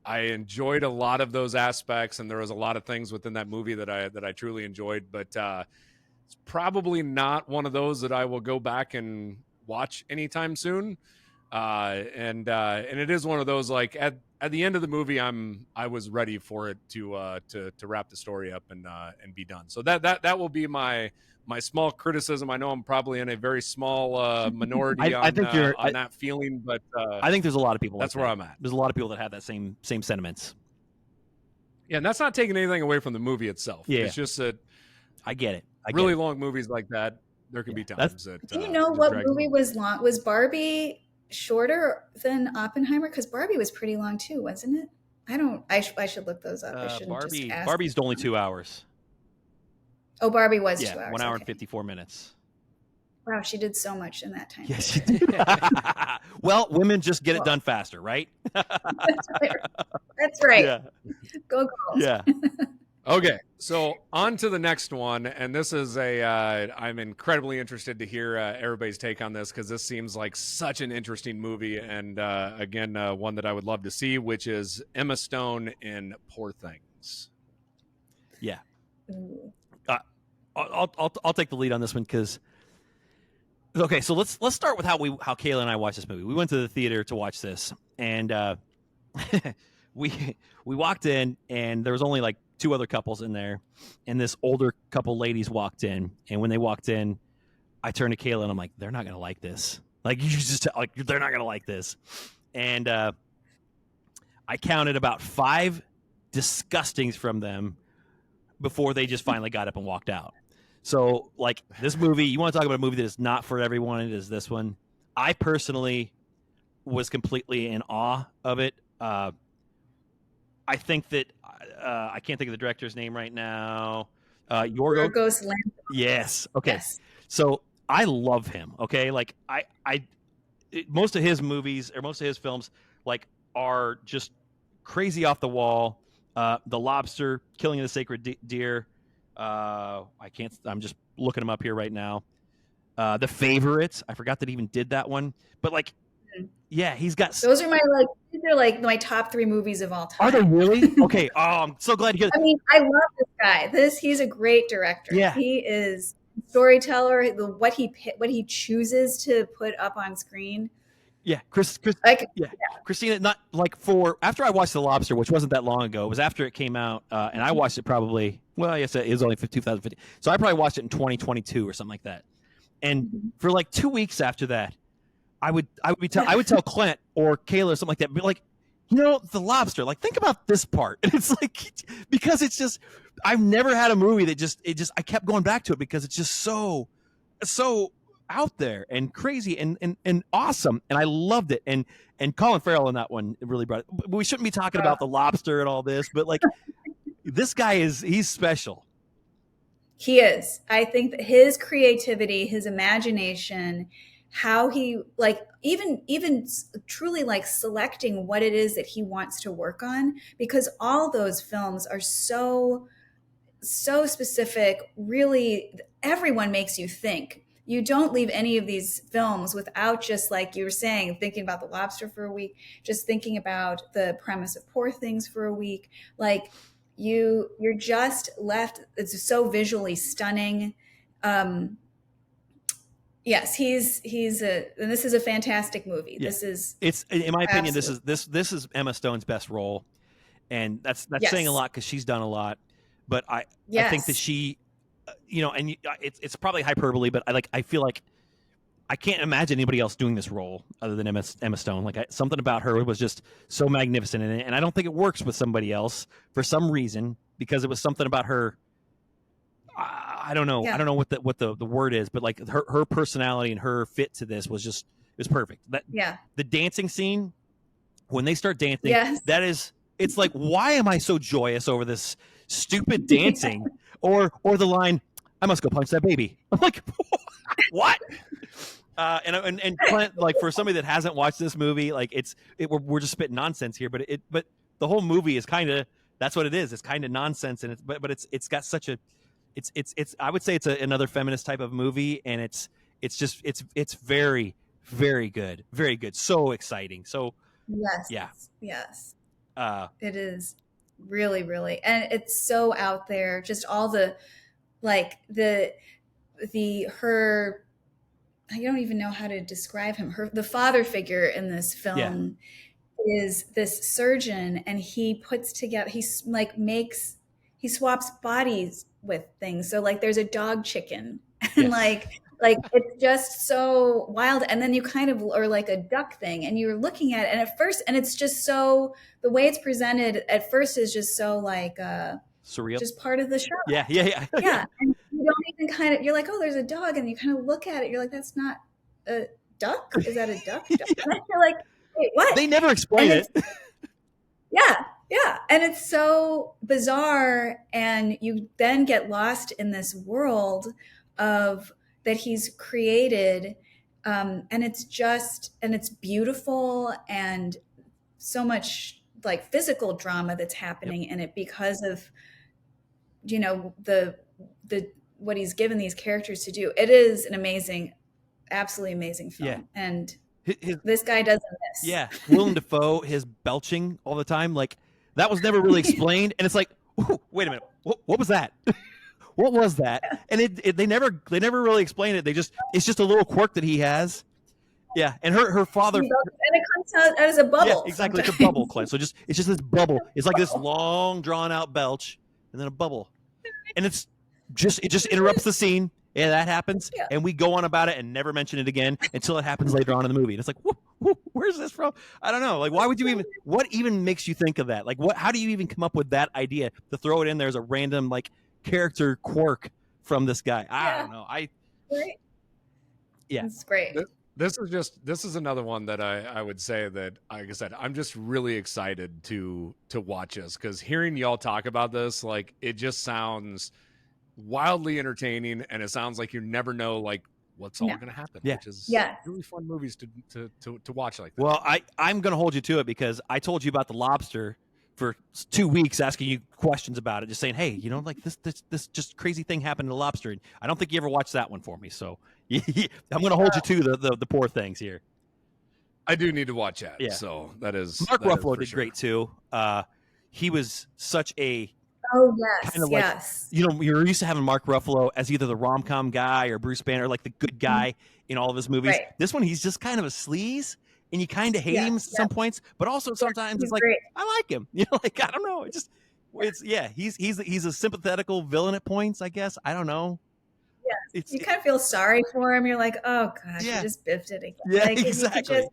I enjoyed a lot of those aspects, and there was a lot of things within that movie that I truly enjoyed, but it's probably not one of those that I will go back and watch anytime soon. And it is one of those, like, at the end of the movie, I was ready for it to wrap the story up and be done. So that will be my small criticism. I know I'm probably in a very small minority on that feeling, but I think there's a lot of people. That's where I'm at. There's a lot of people that have that same sentiments. Yeah, and that's not taking anything away from the movie itself. Yeah. It's just that I get it. Really long movies like that, there can be times that. Do you know what movie was long? Was Barbie shorter than Oppenheimer? Because Barbie was pretty long too, wasn't it? I don't. I should look those up. I shouldn't just ask. Barbie's only 2 hours. Oh, Barbie was 2 Yeah, hours. 1 hour okay. and 54 minutes. Wow, she did so much in that time. Yes, she did. Well, women just get it done faster, right? That's right. Yeah. Go girls. Yeah. Okay, so on to the next one, and this is I'm incredibly interested to hear everybody's take on this because this seems like such an interesting movie, and again, one that I would love to see, which is Emma Stone in Poor Things. Yeah. I'll take the lead on this one because. Okay, so let's start with how Kayla and I watched this movie. We went to the theater to watch this, and we walked in, and there was only like 2 other couples in there, and this older couple ladies walked in, and when they walked in, I turned to Kayla and I'm like, they're not gonna like this. Like you just like they're not gonna like this, and I counted about 5 disgustings from them before they just finally got up and walked out. So, like, this movie, you want to talk about a movie that is not for everyone, it is this one. I personally was completely in awe of it. I think that, I can't think of the director's name right now. Yorgos Lanthimos. Yes. Okay. Yes. So, I love him, okay? Like, most of his movies, or most of his films, like, are just crazy off the wall. The Lobster, Killing of the Sacred Deer. I'm just looking them up here right now. The Favorite, I forgot that he even did that one, but like, yeah, he's got. These are like my top 3 movies of all time. Are they really? Okay. Oh, I'm so glad you. I mean, I love this guy. He's a great director. Yeah, he is a storyteller. What he chooses to put up on screen. Yeah, Christina. Not like after I watched The Lobster, which wasn't that long ago. It was after it came out, and I watched it probably. Well, yes, it was only 2015, so I probably watched it in 2022 or something like that. And for like 2 weeks after that, I would tell Clint or Kayla or something like that, but like, The Lobster. Like, think about this part. And it's like because it's just I've never had a movie that I kept going back to it because it's just so out there and crazy and awesome, and I loved it. And Colin Farrell in that one really brought it. We shouldn't be talking about The Lobster and all this, but like this guy he's special. He is. I think that his creativity, his imagination, how he like even truly like selecting what it is that he wants to work on, because all those films are so specific. Really, everyone makes you think. You don't leave any of these films without, just like you were saying, thinking about The Lobster for a week, just thinking about the premise of Poor Things for a week. Like you're just left. It's so visually stunning. Yes, and this is a fantastic movie. Yeah. It's in my opinion, this is Emma Stone's best role, and that's saying a lot because she's done a lot. But I think that she, and it's probably hyperbole, but I feel like I can't imagine anybody else doing this role other than Emma Stone. Like something about her was just so magnificent in it, and I don't think it works with somebody else for some reason, because it was something about her. I don't know. Yeah. I don't know what the word is, but like her personality and her fit to this was perfect. The dancing scene, when they start dancing, it's like, why am I so joyous over this stupid dancing? Or the line, I must go punch that baby. I'm like, what? And Clint, like, for somebody that hasn't watched this movie, like we're just spitting nonsense here, but the whole movie is kind of, that's what it is. It's kind of nonsense, and it's got such a, it's I would say it's another feminist type of movie, and it's very, very good, very good, so exciting. So yes, it is really, really, and it's so out there. Just all the her. I don't even know how to describe him. The father figure in this film is this surgeon, and he puts together. He swaps bodies with things. So like, there's a dog chicken, and like it's just so wild. And then you or like a duck thing, and you're looking at it, and at first, and it's just so, the way it's presented at first is just so like surreal, just part of the show. Yeah. And you don't even you're like, oh, there's a dog, and you kind of look at it, you're like, that's not a duck. Is that a duck? And you're like, wait, what? They never explain it. Yeah, Yeah, and it's so bizarre, and you then get lost in this world of that he's created, and it's beautiful, and so much like physical drama that's Yep. happening in it because of the what he's given these characters to do. It is an amazing, absolutely amazing Yeah. film, and His this guy doesn't miss. yeah, Willem Dafoe, his belching all the time, like that was never really explained, and it's like, ooh, wait a minute, what was that? What was that? And they never really explain it. It's just a little quirk that he has. Yeah, and her father. And it comes out as a Yeah, bubble exactly. sometimes. It's a bubble, Clint. So it's just this bubble. It's like this long, drawn out belch, and then a bubble, and it just interrupts the scene. Yeah, that happens, Yeah. and we go on about it and never mention it again until it happens later on in the movie. And it's like, where's this from? I don't know. Like, why would you even? What even makes you think of that? Like, what? How do you even come up with that idea to throw it in there as a random like character quirk from this guy? I don't know. Right. Yeah, It's great. This is another one that I would say that, like I said, I'm just really excited to watch this, because hearing y'all talk about this, like, it just sounds wildly entertaining, and it sounds like you never know like what's all No. going to happen, Yeah. which is Yes. really fun movies to watch like that. Well, I'm going to hold you to it because I told you about the lobster for 2 weeks, asking you questions about it, just saying, hey, like this just crazy thing happened to the lobster. And I don't think you ever watched that one for me, so I'm going to hold you to the poor things here. I do need to watch that. Yeah. So that is Mark Ruffalo did sure. great too. He was such a Oh yes, kind of like, yes. you're used to having Mark Ruffalo as either the rom-com guy or Bruce Banner, like the good guy in all of his movies. Right. This one, he's just kind of a sleaze, and you kind of hate Yeah, him at some points, but also sometimes he's it's like, great. I like him. Like, I don't know. He's a sympathetical villain at points, I guess. I don't know. Yes. You kind of feel sorry for him. You're like, oh gosh, Yeah. he just biffed it again. Yeah, Like, exactly.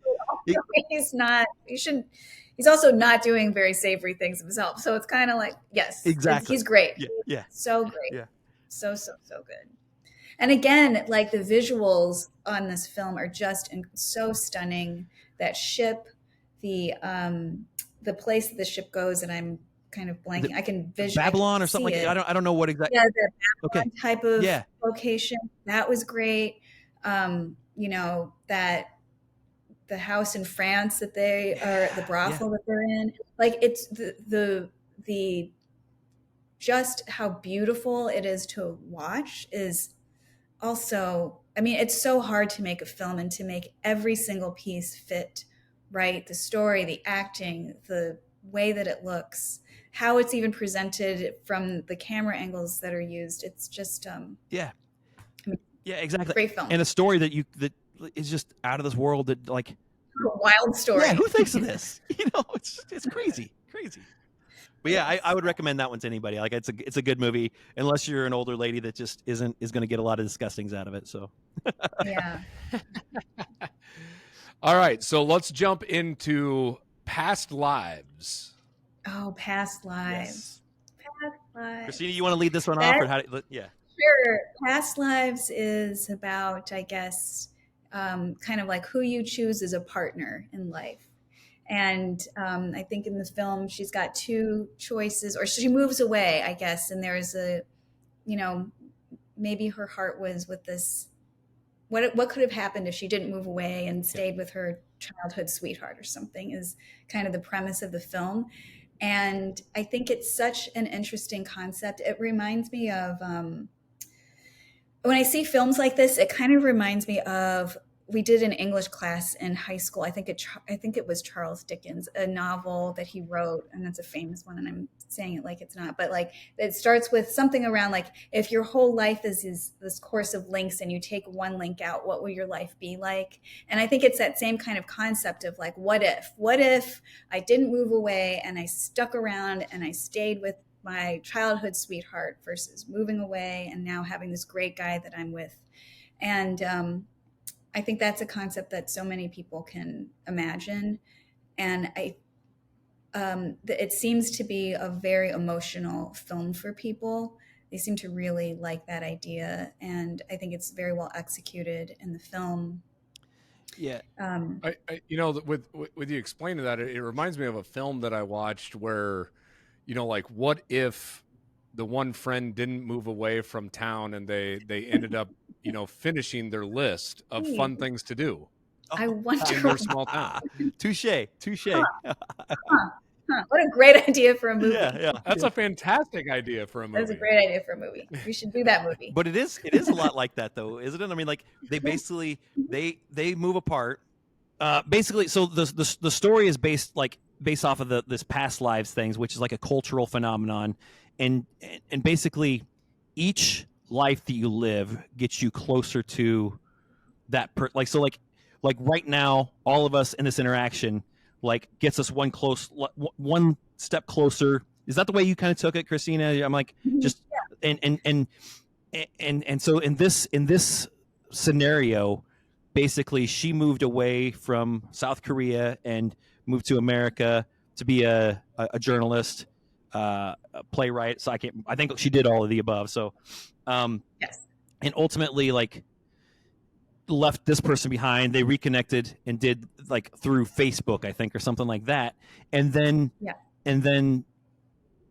He's also not doing very savory things himself. So it's kind of like, yes, Exactly. he's great. Yeah. So great. Yeah. So good. And again, like the visuals on this film are just so stunning. That ship, the place that the ship goes, and I'm kind of blanking. I can visualize Babylon or something like that. I don't know what exactly. Yeah, the Babylon type of Yeah. location. That was great. That the house in France that they are, the brothel that they're in. Like, it's the just how beautiful it is to watch is also, I mean, it's so hard to make a film and to make every single piece fit right. The story, the acting, the way that it looks, how it's even presented from the camera angles that are used. It's just yeah, exactly. Great film. And a story that is just out of this world, that like a wild story. Yeah, who thinks of this? It's crazy. But yeah, I would recommend that one to anybody. Like, it's a good movie, unless you're an older lady that just is going to get a lot of disgustings out of it. So yeah. All right, so let's jump into Past Lives. Oh, Past Lives. Yes. Past Lives. Christina, you want to lead this one off, or how? Yeah. Sure. Past Lives is about, I guess, kind of like who you choose as a partner in life. And I think in the film, she's got two choices, or she moves away, I guess. And there's maybe her heart was with this. What could have happened if she didn't move away and stayed with her childhood sweetheart or something, is kind of the premise of the film. And I think it's such an interesting concept. It reminds me of, when I see films like this, it kind of reminds me of, we did an English class in high school. I think it was Charles Dickens, a novel that he wrote, and that's a famous one, and I'm saying it like it's not, but like it starts with something around like, if your whole life is this course of links and you take one link out, what will your life be like? And I think it's that same kind of concept of like, what if I didn't move away and I stuck around and I stayed with my childhood sweetheart versus moving away and now having this great guy that I'm with. And I think that's a concept that so many people can imagine. And it seems to be a very emotional film for people. They seem to really like that idea. And I think it's very well executed in the film. Yeah. With you explaining that, it reminds me of a film that I watched where, like, what if the one friend didn't move away from town and they ended up, finishing their list of fun things to do I wonder in their small town. Touche. Huh, what a great idea for a movie. Yeah. That's a fantastic idea for a movie. That's a great idea for a movie. We should do that movie. But it is a lot like that, though, isn't it? I mean, like, they basically they move apart. Basically, so the story is based off of this past lives things, which is like a cultural phenomenon, and basically each life that you live gets you closer to that like right now, all of us in this interaction gets us one step closer. Is that the way you kind of took it, Christina? I'm like, just and so in this scenario, basically she moved away from South Korea and moved to America to be a journalist, a playwright. So I think she did all of the above. So yes, and ultimately left this person behind. They reconnected and did through Facebook, I think, or something like that. And then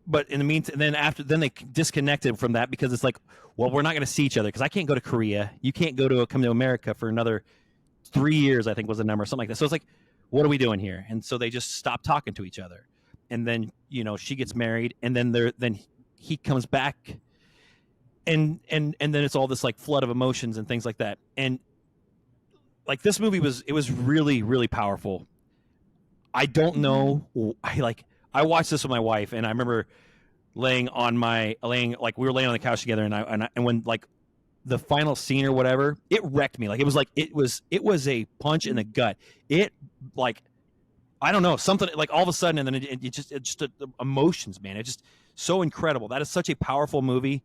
but in the meantime, then they disconnected from that because it's like, well, we're not going to see each other because I can't go to Korea. You can't come to America for another 3 years, I think was the number, something like that. So it's like, what are we doing here? And so they just stopped talking to each other. And then, she gets married, and then he comes back, and then it's all this flood of emotions and things like that. And this movie was really, really powerful. I don't know. I watched this with my wife, and I remember we were laying on the couch together, and when the final scene or whatever, it wrecked me. It was a punch in the gut. It I don't know, something all of a sudden, and then it just emotions, man. It's just so incredible. That is such a powerful movie.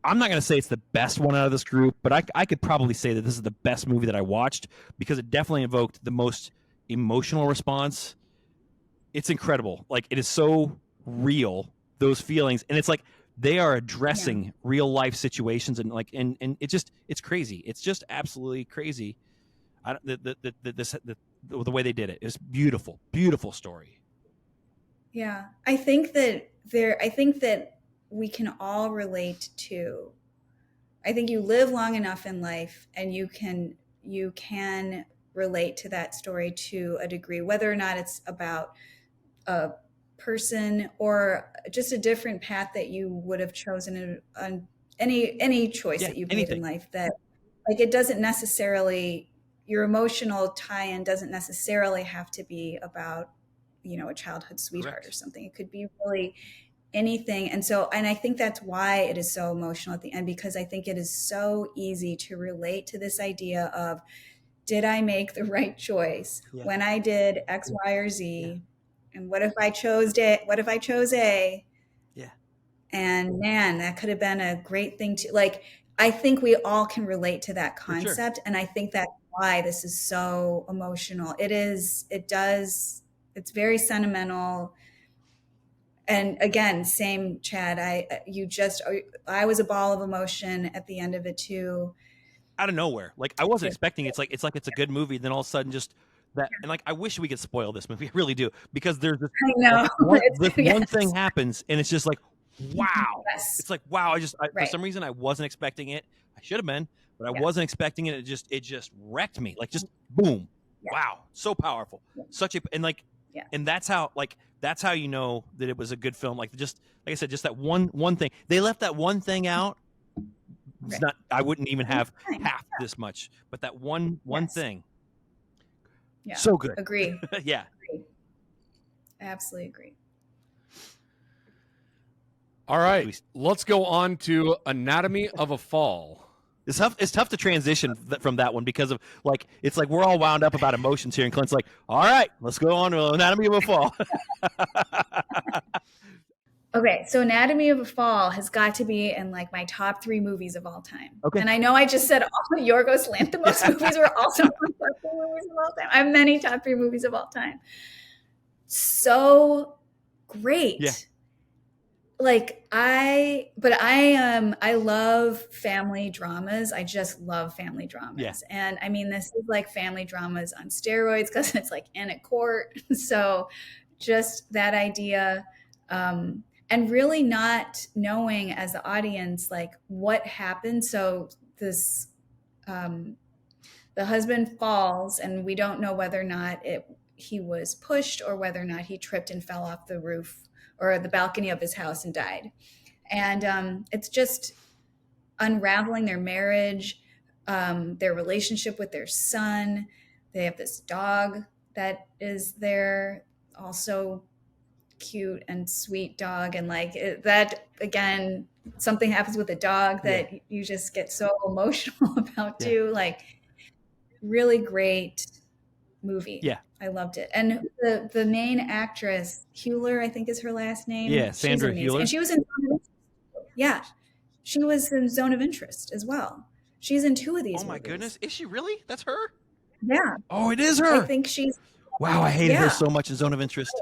I'm not going to say it's the best one out of this group, but I could probably say that this is the best movie that I watched because it definitely evoked the most emotional response. It's incredible. It is so real, those feelings. And it's they are addressing real life situations and it's crazy. It's just absolutely crazy. The way they did it is beautiful, beautiful story. Yeah. I think that we can all relate to, I think you live long enough in life and you can relate to that story to a degree, whether or not it's about a person or just a different path that you would have chosen on any choice that you made in life, that it doesn't necessarily, your emotional tie-in doesn't necessarily have to be about, a childhood sweetheart. Correct. Or something. It could be really anything. And I think that's why it is so emotional at the end, because I think it is so easy to relate to this idea of, did I make the right choice when I did X, Y, or Z? Yeah. And what if I chose A? What if I chose A? Yeah. And man, that could have been a great thing to I think we all can relate to that concept. Sure. And I think that's why this is so emotional. It's very sentimental. And again, same Chad, I was a ball of emotion at the end of it too. Out of nowhere. I wasn't expecting it. It's a good movie. Then all of a sudden just that, and I wish we could spoil this movie. I really do, because there's this, I know. one thing happens and it's just wow. Yes. It's wow. For some reason I wasn't expecting it. I should have been, but I wasn't expecting it. It just wrecked me. Just boom. Yeah. Wow. So powerful. Yeah. And that's how you know that it was a good film. Like I said, just that one thing. They left that one thing out. It's not, I wouldn't even have half this much, but that one thing. Yeah. So good. Agree. Yeah. Agree. Absolutely agree. All right. Let's go on to Anatomy of a Fall. It's tough to transition from that one because of it's we're all wound up about emotions here, and Clint's all right, let's go on to Anatomy of a Fall. Okay, so Anatomy of a Fall has got to be in my top 3 movies of all time. Okay. And I know I just said all the Yorgos Lanthimos movies were also my top 3 movies of all time. I have many top 3 movies of all time. So great. Yeah. I love family dramas. I just love family dramas. Yeah. And I mean, this is like family dramas on steroids because it's like in a court. So just that idea, and really not knowing as the audience, like what happened. So this, the husband falls and we don't know whether or not he was pushed or whether or not he tripped and fell off the roof or the balcony of his house and died. And it's just unraveling their marriage, their relationship with their son. They have this dog that is there, also cute and sweet dog, and like that again, something happens with a dog that you just get so emotional about too. Like, really great movie. Yeah. I loved it. And the main actress, Hewler, I think is her last name. Yeah, Sandra Hewler. And she was in she was in Zone of Interest as well. She's in 2 of these. Oh my goodness, is she really? That's her? Yeah. Oh, it is her. I think she's. Wow, I hated her so much in Zone of Interest.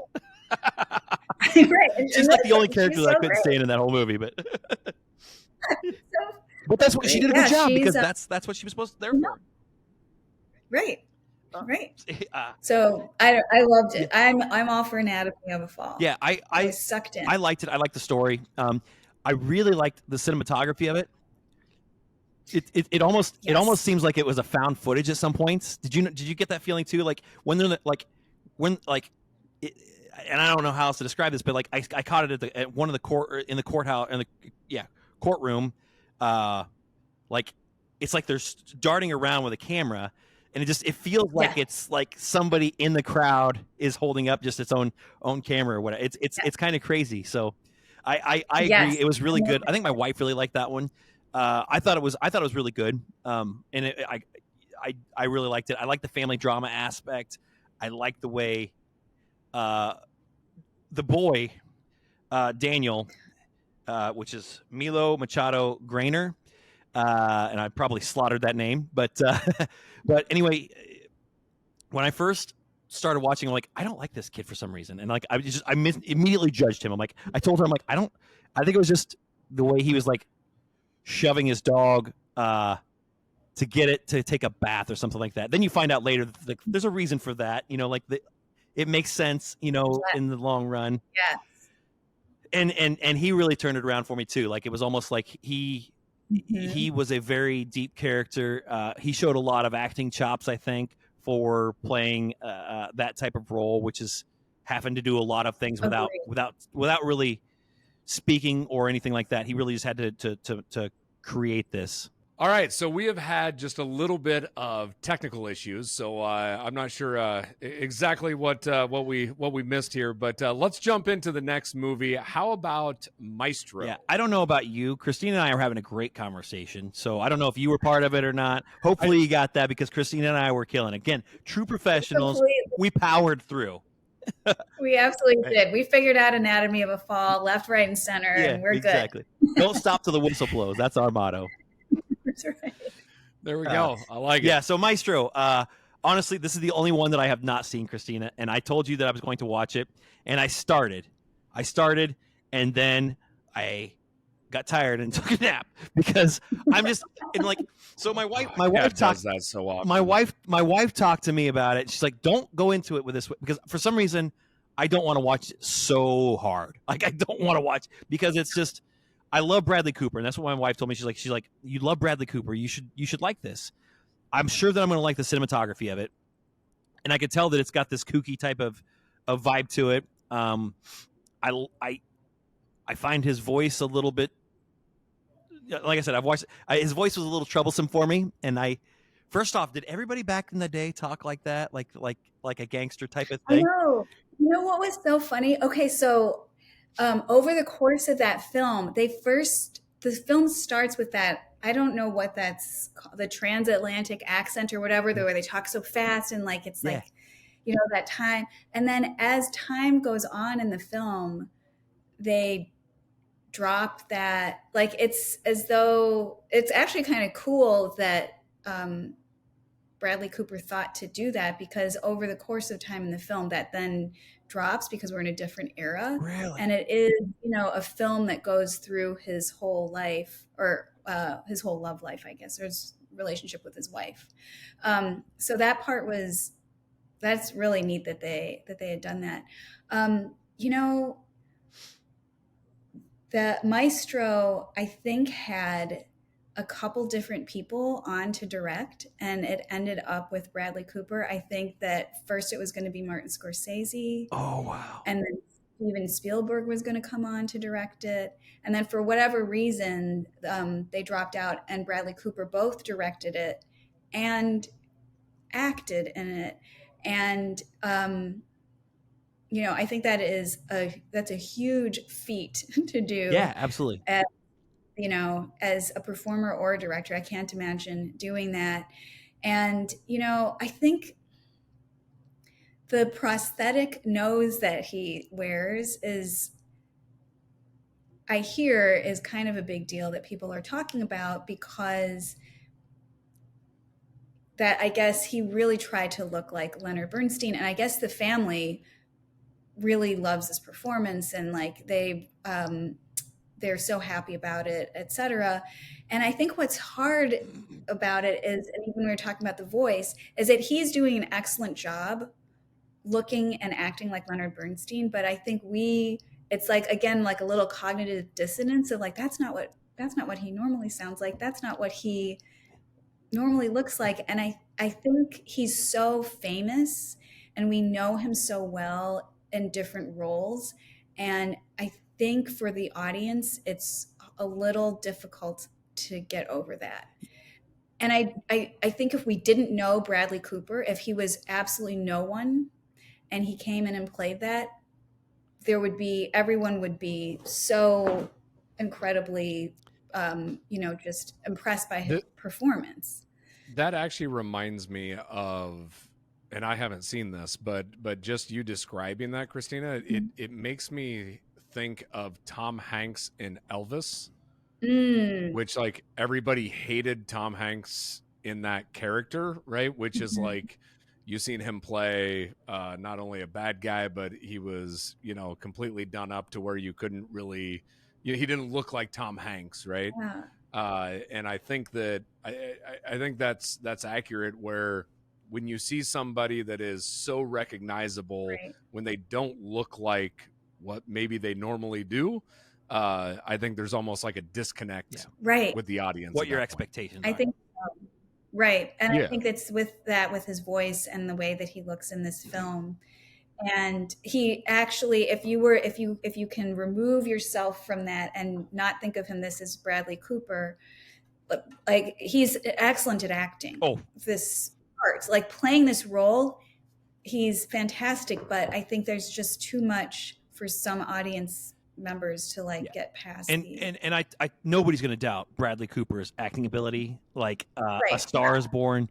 Right. She's like the only character that I couldn't stand in that whole movie, but but that's what she did a good job because that's what she was supposed to there for. Right. Right. So I loved it. I'm all for Anatomy of a Fall. Yeah, I was sucked in. I liked it. I liked the story. I really liked the cinematography of it. It almost seems like it was a found footage at some points. Did you get that feeling too? Like when they're and I don't know how else to describe this, but like I caught it at one of the courthouse in the courtroom. Like it's like they're darting around with a camera. And it feels like it's like somebody in the crowd is holding up just its own camera or whatever. It's kind of crazy. So I agree. It was really good. I think my wife really liked that one. I thought it was really good. And I really liked it. I like the family drama aspect. I like the way the boy Daniel, which is Milo Machado Grainer. And I probably slaughtered that name, but anyway, when I first started watching, I'm like, I don't like this kid for some reason, and like I immediately judged him. I told her, I'm like, I think it was just the way he was like shoving his dog to get it to take a bath or something like that. Then you find out later that like, there's a reason for that, like it makes sense, in the long run. Yeah. And he really turned it around for me too. Like it was almost like he was a very deep character. He showed a lot of acting chops, I think, for playing that type of role, which is having to do a lot of things without really speaking or anything like that. He really just had to create this. All right, so we have had just a little bit of technical issues, so I'm not sure exactly what we missed here, but let's jump into the next movie. How about Maestro? Yeah, I don't know about you. Christina and I are having a great conversation, so I don't know if you were part of it or not. Hopefully you got that because Christina and I were killing it. Again, true professionals. We powered through. We absolutely did. We figured out Anatomy of a Fall, left, right, and center, and we're good. Don't stop till the whistle blows. That's our motto. That's right. There we go. I like it. Yeah, so Maestro, honestly, this is the only one that I have not seen, Christina, and I told you that I was going to watch it, and I started, and then I got tired and took a nap because I'm just and like so my wife talked that so often. My wife talked to me about it. She's like, "Don't go into it with this," because for some reason I don't want to watch it so hard. Like I don't want to watch because it's just I love Bradley Cooper, and that's what my wife told me. She's like, you love Bradley Cooper. You should like this. I'm sure that I'm going to like the cinematography of it, and I could tell that it's got this kooky type of vibe to it. I find his voice a little bit, like I said, his voice was a little troublesome for me. And first off, did everybody back in the day talk like that, like a gangster type of thing? No, you know what was so funny? Okay, so. Over the course of that film, the film starts with that, I don't know what that's called, the transatlantic accent or whatever, where they talk so fast and like, it's like, that time. And then as time goes on in the film, they drop that, like, it's as though it's actually kind of cool that Bradley Cooper thought to do that because over the course of time in the film, that then drops because we're in a different era. Really? And it is, you know, a film that goes through his whole life, or his whole love life, I guess, or his relationship with his wife. So that part was, that's really neat that they had done that. You know, the Maestro, I think, had a couple different people on to direct, and it ended up with Bradley Cooper. I think that first it was going to be Martin Scorsese. Oh, wow. And then Steven Spielberg was going to come on to direct it. And then for whatever reason, they dropped out, and Bradley Cooper both directed it and acted in it. And, you know, I think that's a huge feat to do. Yeah, absolutely. You know, as a performer or a director. I can't imagine doing that. And, you know, I think the prosthetic nose that he wears is kind of a big deal that people are talking about, because that, I guess, he really tried to look like Leonard Bernstein. And I guess the family really loves this performance, and like they're so happy about it, etc. And I think what's hard about it is, and even when we were talking about the voice, is that he's doing an excellent job looking and acting like Leonard Bernstein. But I think it's like, again, like a little cognitive dissonance of like, that's not what he normally sounds like. That's not what he normally looks like. And I think he's so famous, and we know him so well in different roles. And I think for the audience, it's a little difficult to get over that. And I think if we didn't know Bradley Cooper, if he was absolutely no one and he came in and played that, everyone would be so incredibly, you know, just impressed by his performance. That actually reminds me of, and I haven't seen this, but just you describing that, Christina, it makes me think of Tom Hanks in Elvis, which, like, everybody hated Tom Hanks in that character, right? Which is like, you've seen him play not only a bad guy, but he was, you know, completely done up to where you couldn't really, he didn't look like Tom Hanks, right? Yeah. And I think that I think that's accurate, where when you see somebody that is so recognizable, Right. when they don't look like what maybe they normally do, I think there's almost like a disconnect Right. with the audience. What your expectations I are. think right. And Yeah. I think it's with his voice and the way that he looks in this film. And he actually, if you can remove yourself from that and not think of him this as Bradley Cooper, like, he's excellent at acting. Oh, this part, like playing this role, he's fantastic. But I think there's just too much for some audience members to like get past. And I nobody's going to doubt Bradley Cooper's acting ability. Like A Star Is Born.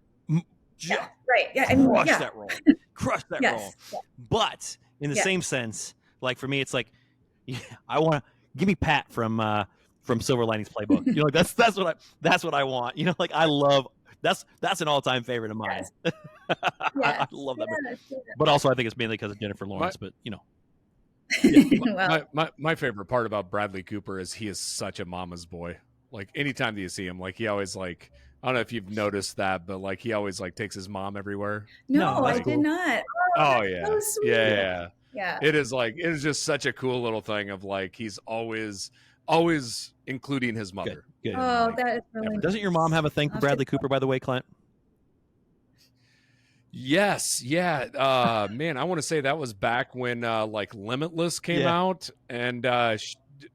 Yeah, right. Yeah, I mean, crush that role. Crush that Yes. role. Yeah. But in the same sense, like for me, it's like, I want to give me Pat from Silver Linings Playbook. You know, like that's what I want. You know, like I love that's an all time favorite of mine. Yes. I love that movie. But also, I think it's mainly because of Jennifer Lawrence. But you know. Yeah, my favorite part about Bradley Cooper is he is such a mama's boy. Like, anytime that you see him, like, he always, like, I don't know if you've noticed that, but like he always like takes his mom everywhere. No, that's I cool. did not. Oh yeah. So sweet. Yeah. It is just such a cool little thing of like, he's always including his mother. Good. Oh, that is really Doesn't your mom have a thing for Bradley Cooper, by the way, Clint? Yes, yeah. Man, I want to say that was back when like Limitless came out, and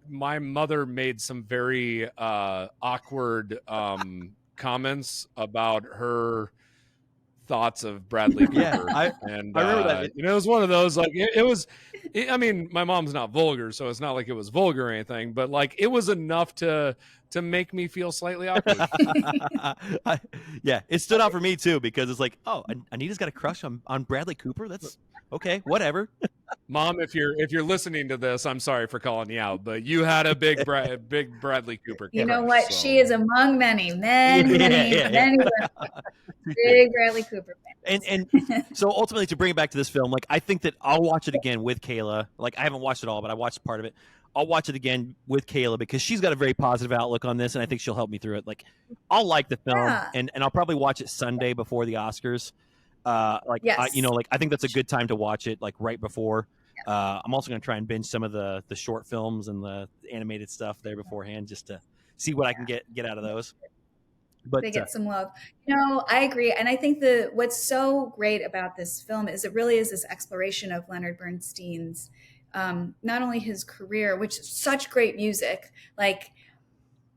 my mother made some very awkward comments about her thoughts of Bradley Cooper. And I remember that. You know, it was one of those, like, it was, I mean, my mom's not vulgar, so it's not like it was vulgar or anything, but like it was enough to make me feel slightly awkward. Yeah, it stood out for me too, because it's like, oh, Anita's got a crush on Bradley Cooper. That's okay, whatever. Mom, if you're listening to this, I'm sorry for calling you out, but you had a big Bradley Cooper. You know what? So. She is among many women. Big Bradley Cooper fan. And so ultimately, to bring it back to this film, like I think that I'll watch it again with Kayla. Like I haven't watched it all, but I watched part of it. I'll watch it again with Kayla because she's got a very positive outlook on this, and I think she'll help me through it. Like I'll like the film, Yeah. and I'll probably watch it Sunday before the Oscars. Yes. Like I think that's a good time to watch it, like right before. I'm also going to try and binge some of the short films and the animated stuff there beforehand, just to see what I can get out of those. But they get some love. I agree. And I think what's so great about this film is it really is this exploration of Leonard Bernstein's, not only his career, which is such great music, like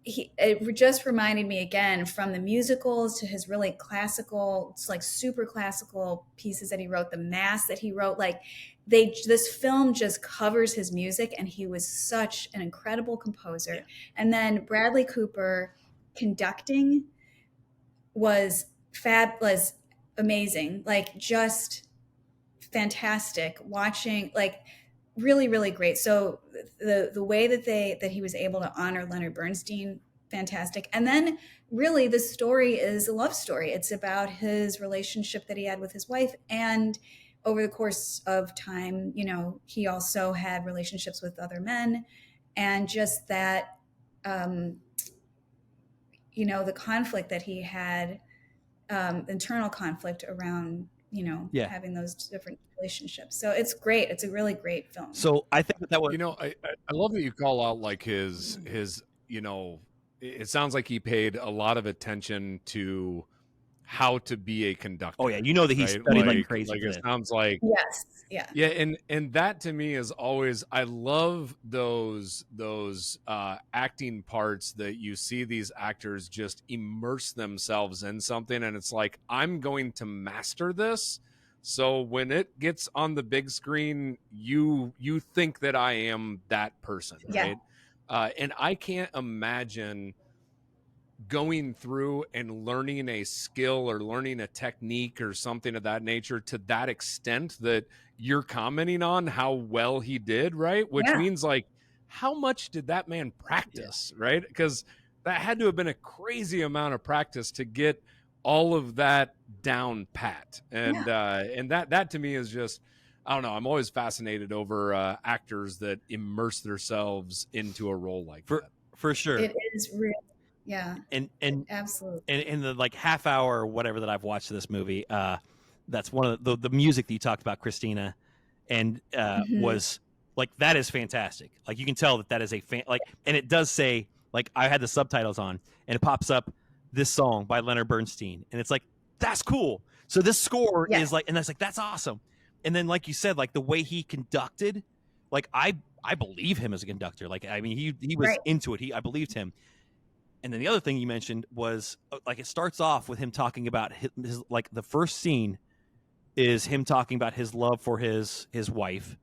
it just reminded me again from the musicals to his really classical, it's like super classical pieces that he wrote, the mass that he wrote, like this film just covers his music, and he was such an incredible composer. Yeah. And then Bradley Cooper conducting was amazing, like just fantastic watching, like really, really great. So the way that he was able to honor Leonard Bernstein, fantastic. And then really the story is a love story. It's about his relationship that he had with his wife, and over the course of time, he also had relationships with other men, and just that the conflict that he had, internal conflict around having those different relationships. So it's great. It's a really great film. So I think that was, I love that you call out like his it sounds like he paid a lot of attention to how to be a conductor. Oh yeah, that he studied like crazy. Like it sounds like yes, yeah, and that to me is always, I love those acting parts that you see these actors just immerse themselves in something, and it's like, I'm going to master this. So when it gets on the big screen, you think that I am that person, right? And I can't imagine going through and learning a skill or learning a technique or something of that nature to that extent that you're commenting on how well he did, right? Which means like, how much did that man practice, right? Because that had to have been a crazy amount of practice to get all of that down pat. And and that to me is just, I don't know, I'm always fascinated over actors that immerse themselves into a role like that. For sure. It is real. Yeah. And absolutely. And in the like half hour or whatever that I've watched this movie, that's one of the music that you talked about, Christina, and was like, that is fantastic. Like you can tell that is a like, and it does say, like, I had the subtitles on and it pops up this song by Leonard Bernstein, and it's like, that's cool. So this score is like, and that's like, that's awesome. And then like you said, like the way he conducted, like I believe him as a conductor. Like, I mean, he was into it. I believed him. And then the other thing you mentioned was like, it starts off with him talking about his like the first scene is him talking about his love for his wife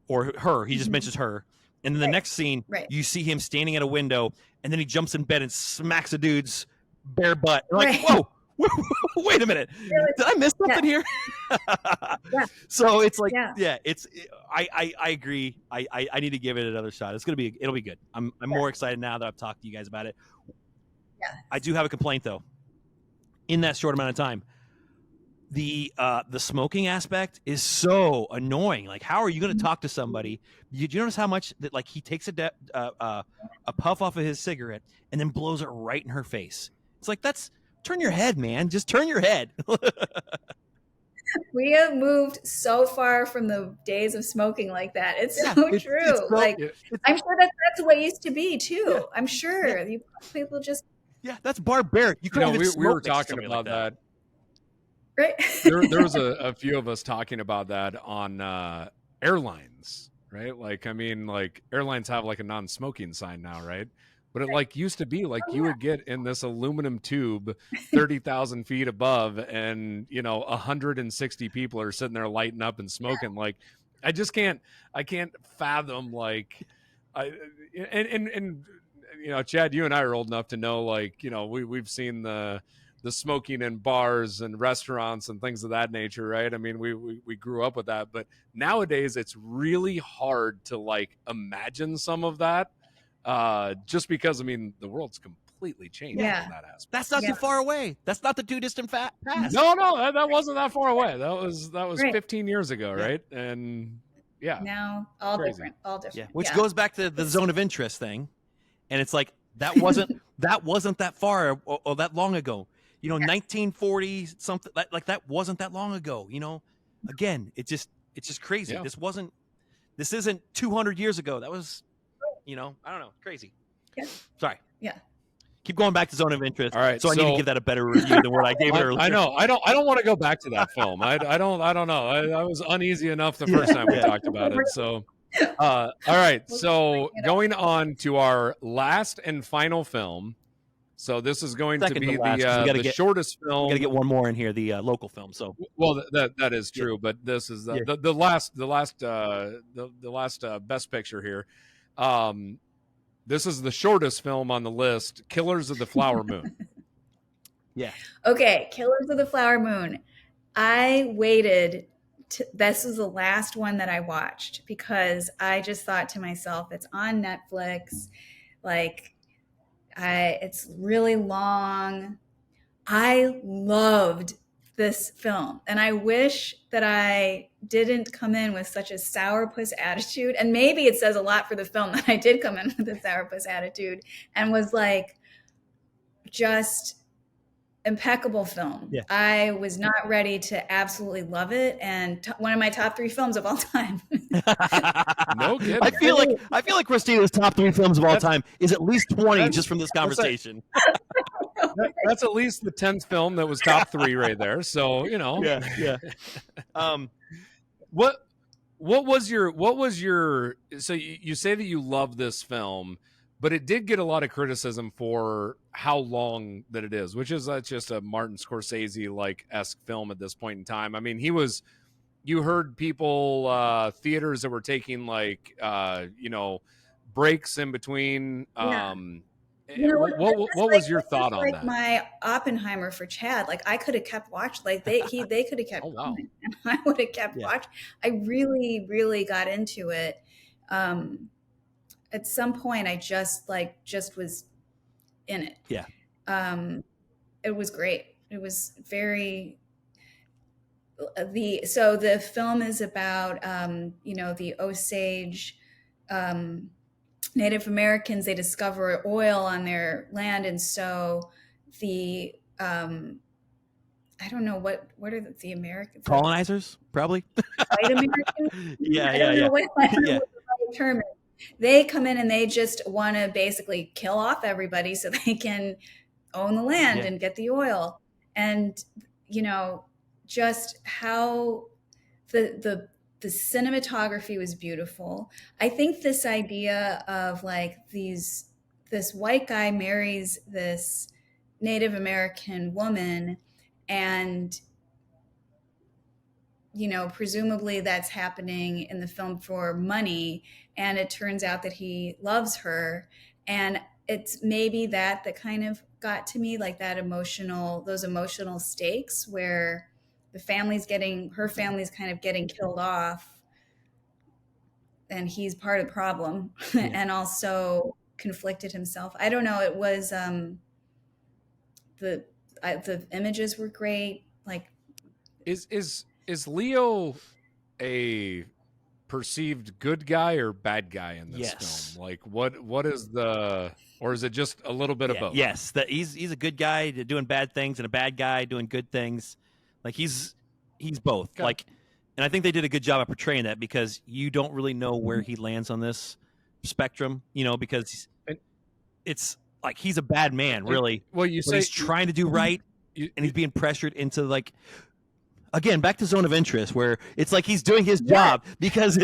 or her. He just mentions her. And then the next scene, you see him standing at a window, and then he jumps in bed and smacks a dude's bare butt. You're like, whoa, wait a minute. Did I miss something here? So it's like, I agree. I need to give it another shot. It'll be good. I'm more excited now that I've talked to you guys about it. Yeah. I do have a complaint though. In that short amount of time, the smoking aspect is so annoying. Like, how are you going to talk to somebody? Did you notice how much that like he takes a puff off of his cigarette and then blows it right in her face? It's like, turn your head, man. Just turn your head. We have moved so far from the days of smoking like that. It's so true. It's like, I'm sure that's the way it used to be too. Yeah. I'm sure people just. Yeah, that's barbaric. We were talking about that. Right. there was a few of us talking about that on airlines, right? Like, I mean, like airlines have like a non-smoking sign now, right? But it like used to be like you would get in this aluminum tube 30,000 feet above, and 160 people are sitting there lighting up and smoking. Like, I can't fathom like, Chad, you and I are old enough to know, like, we've seen the smoking in bars and restaurants and things of that nature, right? I mean, we grew up with that, but nowadays it's really hard to like imagine some of that. Just because, I mean, the world's completely changed Yeah. in that aspect. That's not Yeah. too far away. That's not the too distant past. No, that wasn't that far away. That was Right. 15 years ago, Yeah. right? And yeah, Now all Crazy. different, all different. Yeah, which Yeah. goes back to the zone of interest thing, and it's like that wasn't that far or that long ago. 1940 something like that wasn't that long ago. Again, it's just crazy. Yeah. This isn't 200 years ago. That was, I don't know, crazy. Yeah. Sorry. Yeah. Keep going back to zone of interest. All right, So I need to so- give that a better review than what I gave it earlier. I know. I don't want to go back to that film. I don't know. I was uneasy enough the first time we talked about it. So, all right. So going on to our last and final film. So this is going Second to be to last, 'cause we gotta the get- shortest We film. got to get one more in here, the local film. So Well, that is true, but this is the last best picture here. This is the shortest film on the list, Killers of the Flower Moon. yeah, Okay, Killers of the Flower Moon. I waited. This was the last one that I watched because I just thought to myself, it's on Netflix. Like, it's really long. I loved this film, and I wish that I didn't come in with such a sourpuss attitude. And maybe it says a lot for the film that I did come in with a sourpuss attitude and was like, just impeccable film. Yeah. I was not ready to absolutely love it, and one of my top 3 films of all time. No kidding. I feel like Christina's top 3 films of all time is at least 20 just from this that's conversation. That's at least the 10th film that was top 3 right there. So, Yeah. What was your so you say that you love this film, but it did get a lot of criticism for how long that it is, which is just a Martin Scorsese esque film at this point in time. I mean, you heard people, theaters that were taking breaks in between. Yeah. What was your thought on that? My Oppenheimer for Chad. I could have kept watching. They could have kept Oh, wow. going, and I would have kept watching. I really, really got into it. At some point, I just was in it. Yeah. It was great. It was very. The film is about the Osage. Native Americans, they discover oil on their land, and so the I don't know what are the Americans, Colonizers, probably. white Americans. Yeah. I don't know what the right term is. They come in and they just want to basically kill off everybody so they can own the land and get the oil, and just how the cinematography was beautiful. I think this idea of this white guy marries this Native American woman, and presumably that's happening in the film for money, and it turns out that he loves her, and it's maybe that kind of got to me, those emotional stakes where her family's kind of getting killed off, and he's part of the problem, and also conflicted himself. I don't know. It was the images were great. Is Leo a perceived good guy or bad guy in this film? What is or is it just a little bit of both? Yes, that he's a good guy doing bad things and a bad guy doing good things. He's both. Okay. And I think they did a good job of portraying that, because you don't really know where he lands on this spectrum, because it's he's a bad man, really. Well, you say he's trying to do right, and he's being pressured into again, back to zone of interest, where it's he's doing his job because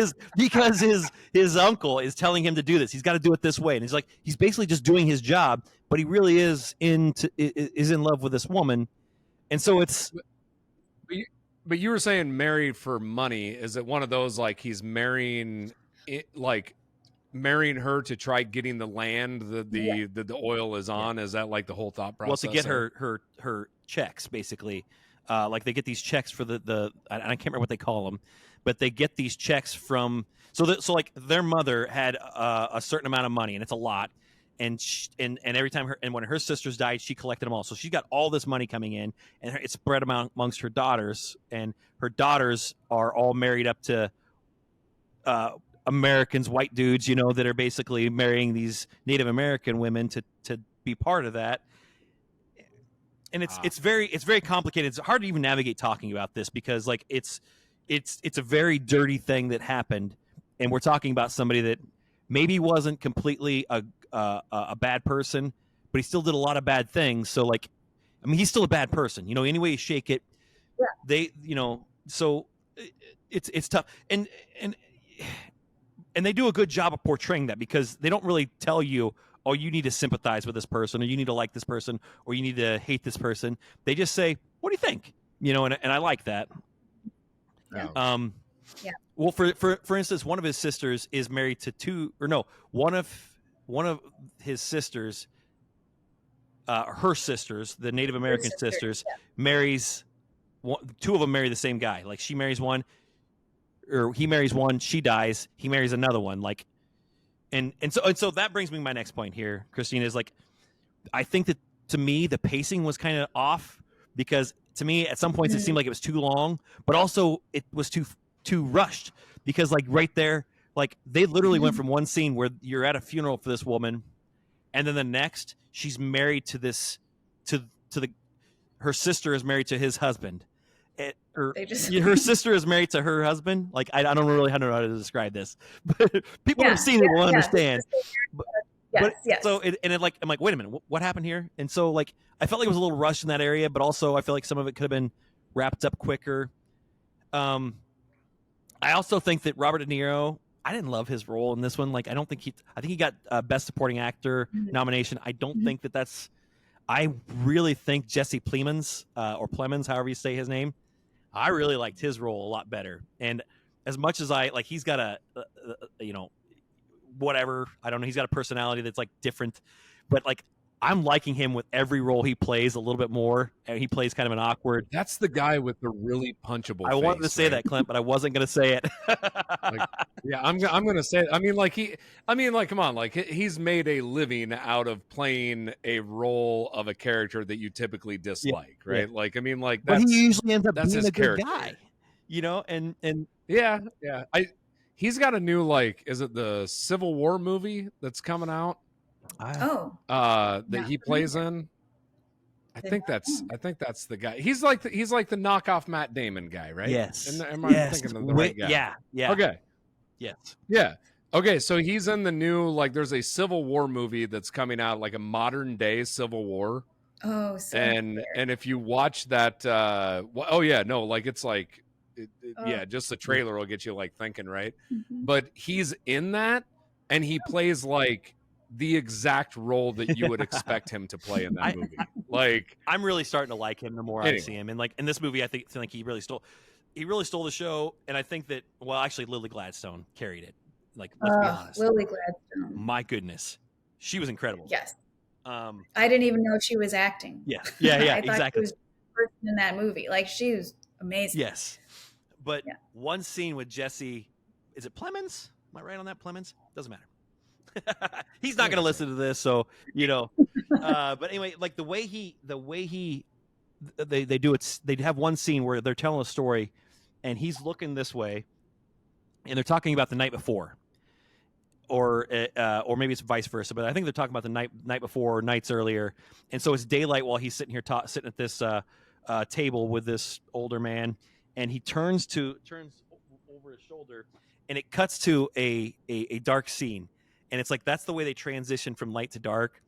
his uncle is telling him to do this. He's got to do it this way, and he's basically just doing his job, but he really is in love with this woman, and so it's. But you were saying married for money. Is it one of those he's marrying marrying her to try getting the land that the oil is on? Is that the whole thought process? Well, to get her checks, basically. They get these checks for the I can't remember what they call them, but they get these checks from so their mother had a certain amount of money, and it's a lot, and every time when her sisters died, she collected them all. So she got all this money coming in, and it's spread amongst her daughters, and her daughters are all married up to Americans, white dudes, that are basically marrying these Native American women to be part of that. And it's very complicated. It's hard to even navigate talking about this because like it's a very dirty thing that happened, and we're talking about somebody that maybe wasn't completely a bad person, but he still did a lot of bad things. So like, I mean, he's still a bad person, any way you shake it. Yeah. So it's tough, and they do a good job of portraying that because they don't really tell you, oh, you need to sympathize with this person, or you need to like this person, or you need to hate this person. They just say, what do you think? And I like that. Yeah. Yeah. Well, for instance, one of his sisters is married to one of his sisters, her sisters, the Native American sisters, marries two of them marry the same guy. Like she marries one, or he marries one, she dies, he marries another one. Like, and so that brings me to my next point here, Christina, is like, I think that to me the pacing was kind of off because to me at some points it seemed like it was too long, but also it was too rushed because like right there, like they literally went from one scene where you're at a funeral for this woman, and then the next she's married to her sister is married to his husband. Her sister is married to her husband. Like I don't really know how to describe this, but people who've seen it will understand. But so I'm like, wait a minute, what happened here? And so like I felt like it was a little rushed in that area, but also I feel like some of it could have been wrapped up quicker. I also think that Robert De Niro, I didn't love his role in this one. Like I think he got Best Supporting Actor nomination. I don't think that's. I really think Jesse Plemons, or Plemons, however you say his name, I really liked his role a lot better. And as much as he's got a whatever, I don't know, he's got a personality that's like different, but like I'm liking him with every role he plays a little bit more, and he plays kind of an awkward. That's the guy with the really punchable. I wanted to say that, Clint, but I wasn't going to say it. Yeah, I'm going to say it. I mean, come on, like he's made a living out of playing a role of a character that you typically dislike, right? Yeah. Like, I mean, like that's, but he usually ends up being a good character guy, and yeah. He's got a new, like, is it the Civil War movie that's coming out? That he plays in. I think that's the guy. He's like the knockoff Matt Damon guy, right? Yes. Am I thinking of the right guy? Yeah. Okay. Yes. Yeah. Okay. So he's in the new, like, there's a Civil War movie that's coming out, like a modern day Civil War. Oh, so and if you watch that, it's like, just the trailer will get you like thinking, right? Mm-hmm. But he's in that, and he plays like the exact role that you would expect him to play in that movie. Like, I'm really starting to like him the more I see him. And like in this movie, I think he really stole the show. And I think that, well, actually Lily Gladstone carried it. Like, let's be honest. Lily Gladstone. My goodness. She was incredible. Yes. I didn't even know she was acting. Yeah, I thought exactly. she was the person in that movie. Like, she was amazing. Yes. But one scene with Jesse, is it Plemons? Am I right on that? Plemons? Doesn't matter. He's not going to listen to this, so but anyway, like the way they do it, they have one scene where they're telling a story, and he's looking this way, and they're talking about the night before, or maybe it's vice versa, but I think they're talking about the night before, or nights earlier, and so it's daylight while he's sitting at this table with this older man, and he turns over his shoulder, and it cuts to a dark scene. And it's like that's the way they transition from light to dark,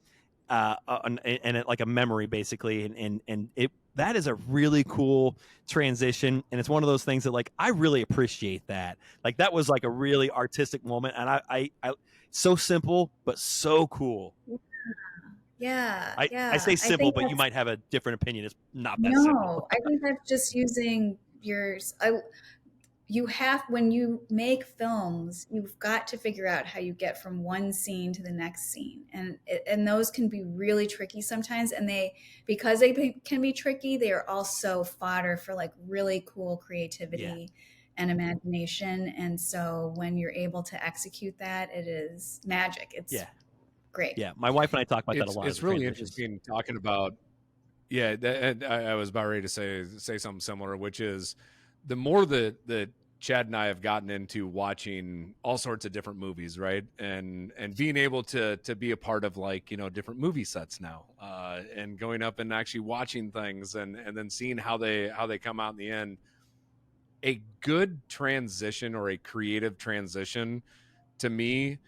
and it, like a memory basically, and that is a really cool transition, and it's one of those things that like I really appreciate that. Like that was like a really artistic moment, and I so simple but so cool. Yeah, I say simple, but you might have a different opinion. It's not that simple. No, I think that's just using yours. When you make films, you've got to figure out how you get from one scene to the next scene, and those can be really tricky sometimes. And because they can be tricky, they are also fodder for like really cool creativity and imagination. And so when you're able to execute that, it is magic. great. Yeah, my wife and I talk about that a lot. As It's the really transitions. interesting talking about. Yeah, and I was about ready to say something similar, which is the more that Chad and I have gotten into watching all sorts of different movies, right, and being able to be a part of, like, you know, different movie sets now, and going up and actually watching things and then seeing how they come out in the end. A good transition or a creative transition to me,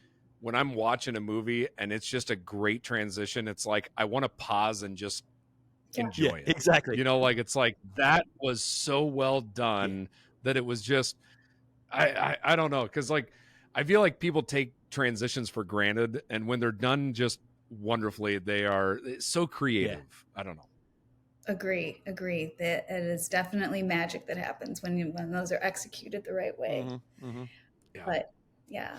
when I'm watching a movie and it's just a great transition, it's like I want to pause and just Yeah. Yeah, enjoy it. exactly. You know, like, it's like that was so well Yeah. done that it was just I don't know, because, like, I feel like people take transitions for granted, and when they're done just wonderfully, they are so Yeah. creative. I don't know. Agree. That it is definitely magic that happens when those are executed the right way. Yeah. But yeah.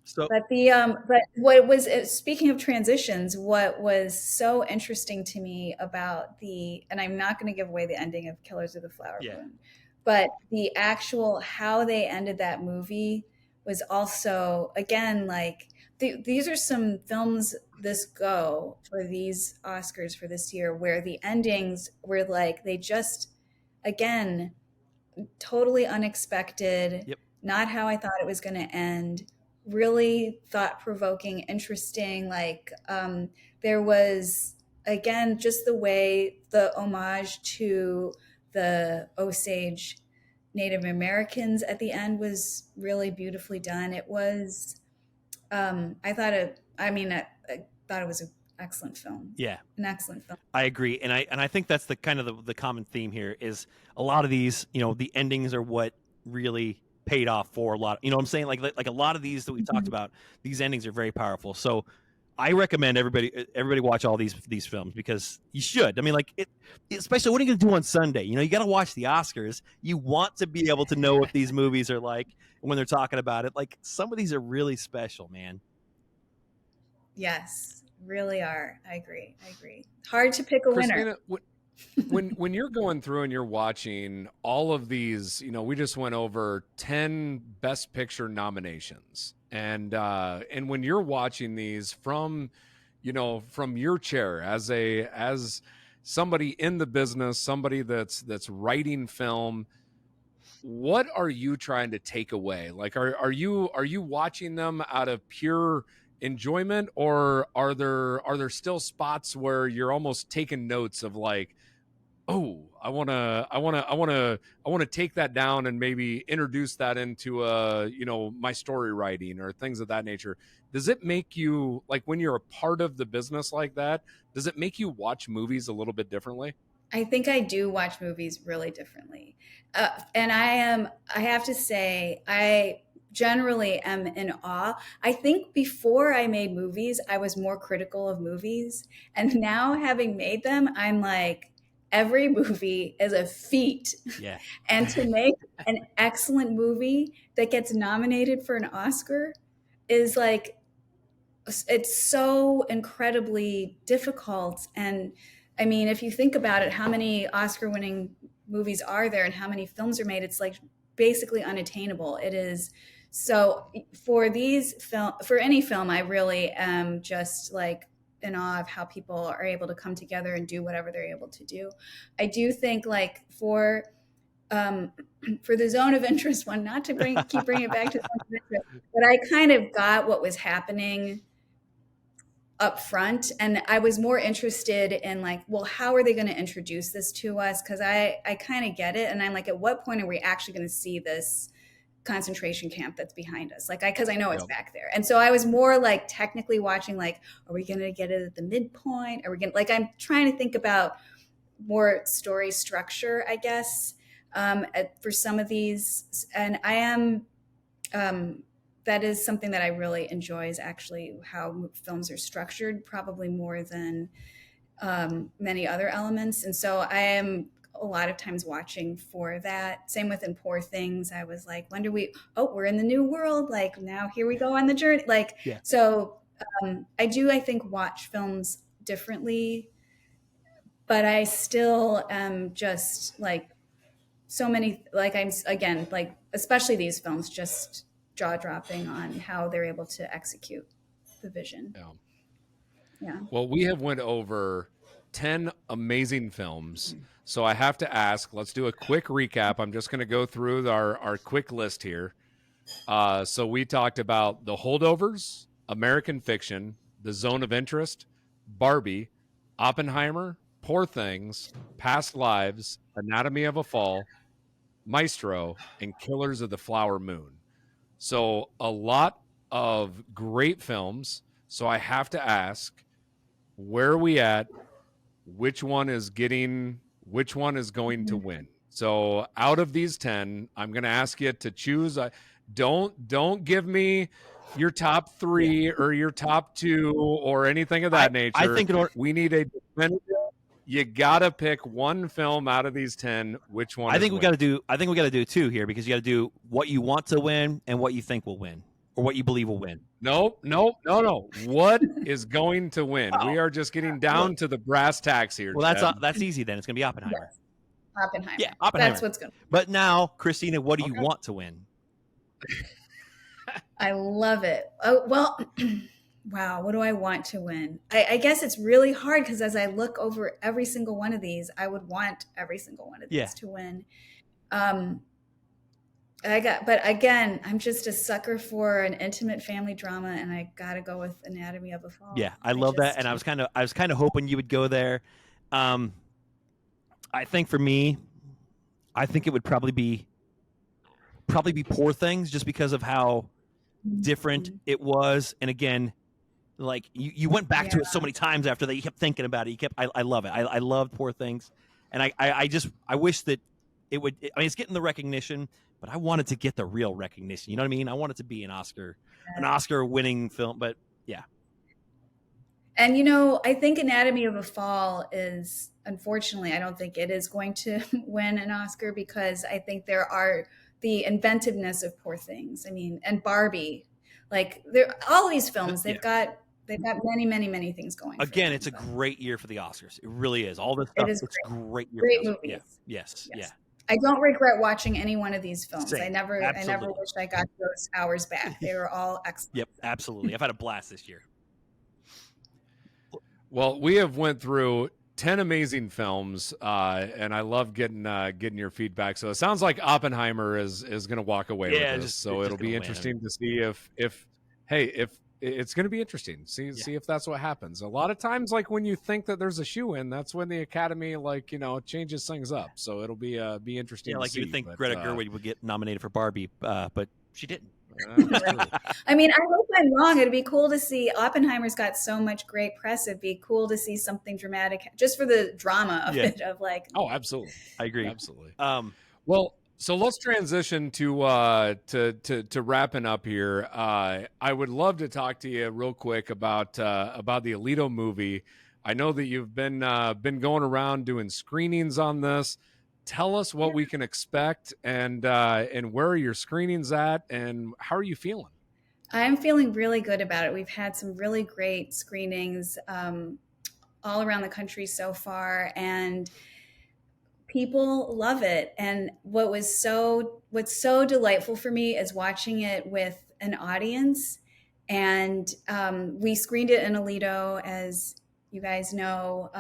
So But what was speaking of transitions, what was so interesting to me about and I'm not going to give away the ending of Killers of the Flower yeah, Moon, but the actual how they ended that movie was also, again, like these are some films this go for these Oscars for this year where the endings were like they just, again, totally unexpected, yep, not how I thought it was going to end. Really thought provoking, interesting. Like there was, again, just the way the homage to the Osage Native Americans at the end was really beautifully done. It was, I thought it was an excellent film. yeah. An excellent film. I agree, and I think that's the kind of the common theme here is a lot of these, you know, the endings are what really paid off for a lot. You know what I'm saying? Like a lot of these that we talked Mhm. about, these endings are very powerful. So I recommend everybody watch all these films because you should. I mean, like especially what are you going to do on Sunday? You know, you got to watch the Oscars. You want to be able to know what these movies are like when they're talking about it. Like some of these are really special, man. Yes, really are. I agree. Hard to pick a winner. Christina, when you're going through and you're watching all of these, you know, we just went over 10 best picture nominations, and when you're watching these from, you know, from your chair as somebody in the business, somebody that's writing film, what are you trying to take away? Like, are you watching them out of pure enjoyment, or are there still spots where you're almost taking notes of, like, oh, I want to take that down and maybe introduce that into, you know, my story writing or things of that nature? Does it make you, like, when you're a part of the business like that, does it make you watch movies a little bit differently? I think I do watch movies really differently. And I have to say, I generally am in awe. I think before I made movies, I was more critical of movies. And now, having made them, I'm like, every movie is a feat. Yeah. And to make an excellent movie that gets nominated for an Oscar is like, it's so incredibly difficult. And I mean, if you think about it, how many Oscar winning movies are there and how many films are made? It's like basically unattainable. It is. So for any film, I really am just like in awe of how people are able to come together and do whatever they're able to do. I do think, like, um, for the zone of interest one, not to keep bringing it back to zone of interest, but I kind of got what was happening up front, and I was more interested in, like, well, how are they going to introduce this to us? Because I kind of get it, and I'm like, at what point are we actually going to see this concentration camp that's behind us? Like, because I know it's Yep. back there. And so I was more like technically watching, like, are we going to get it at the midpoint? Are we going to, like, I'm trying to think about more story structure, I guess, for some of these. And I am, that is something that I really enjoy, is actually how films are structured, probably more than many other elements. And so I am a lot of times watching for that. Same with In Poor Things. I was like, when do we're in the new world. Like, now here we go on the journey. Like, Yeah. so I think, watch films differently, but I still am just like, so many, like, I'm, again, like, especially these films, just jaw dropping on how they're able to execute the vision. Yeah. Yeah. Well, we have went over 10 amazing films. So I have to ask, let's do a quick recap. I'm just going to go through our quick list here. So we talked about The Holdovers, American Fiction, The Zone of Interest, Barbie, Oppenheimer, Poor Things, Past Lives, Anatomy of a Fall, Maestro, and Killers of the Flower Moon. So a lot of great films. So I have to ask, where are we at? Which one is going to win? So out of these 10, I'm going to ask you to choose. Don't give me your top 3 or your top 2 or anything of that nature. I think we need a definitive. You got to pick one film out of these 10. Which one? I think we got to. I think we got to do 2 here, because you got to do what you want to win and what you think will win, or what you believe will win. No. What is going to win? We are just getting down to the brass tacks here. Well, that's easy then. It's going to be Oppenheimer. Yes. Oppenheimer. Yeah, Oppenheimer. That's what's going to. But now, Christina, what do you want to win? I love it. Oh, well, wow. What do I want to win? I guess it's really hard, because as I look over every single one of these, I would want every single one of these to win. But again, I'm just a sucker for an intimate family drama, and I got to go with Anatomy of a Fall. Yeah, I love that, and I was kind of hoping you would go there. I think for me, I think it would probably be Poor Things, just because of how different it was. And again, like you went back to it so many times after that. You kept thinking about it. I love it. I loved Poor Things, and I wish that it would. I mean, it's getting the recognition, but I wanted to get the real recognition. You know what I mean? I want it to be an Oscar winning film. But yeah. And I think Anatomy of a Fall is, unfortunately, I don't think it is going to win an Oscar, because I think there are the inventiveness of Poor Things. I mean, and Barbie, like all of these films, they've got many, many, many things going. Again, it's a great year for the Oscars. It really is. All this stuff. It's great year. Great movies. Yeah. Yes. Yeah. I don't regret watching any one of these films. Same. I never wish I got those hours back. They were all excellent. Yep, absolutely. I've had a blast this year. Well, we have went through 10 amazing films, and I love getting your feedback. So it sounds like Oppenheimer is going to walk away with this. So it'll be interesting to see if it's going to be interesting. See if that's what happens. A lot of times, like when you think that there's a shoe-in, that's when the Academy changes things up. So it'll be interesting. Yeah, like you think Greta Gerwig would get nominated for Barbie, but she didn't. I mean, I hope I'm wrong. It'd be cool to see. Oppenheimer's got so much great press. It'd be cool to see something dramatic, just for the drama of it. Of like, oh, absolutely, I agree, absolutely. Well, so let's transition to wrapping up here. I would love to talk to you real quick about the Alito movie. I know that you've been going around doing screenings on this. Tell us what we can expect, and where are your screenings at, and how are you feeling? I'm feeling really good about it. We've had some really great screenings all around the country so far, and people love it. And what's so delightful for me is watching it with an audience. And we screened it in Alito, as you guys know,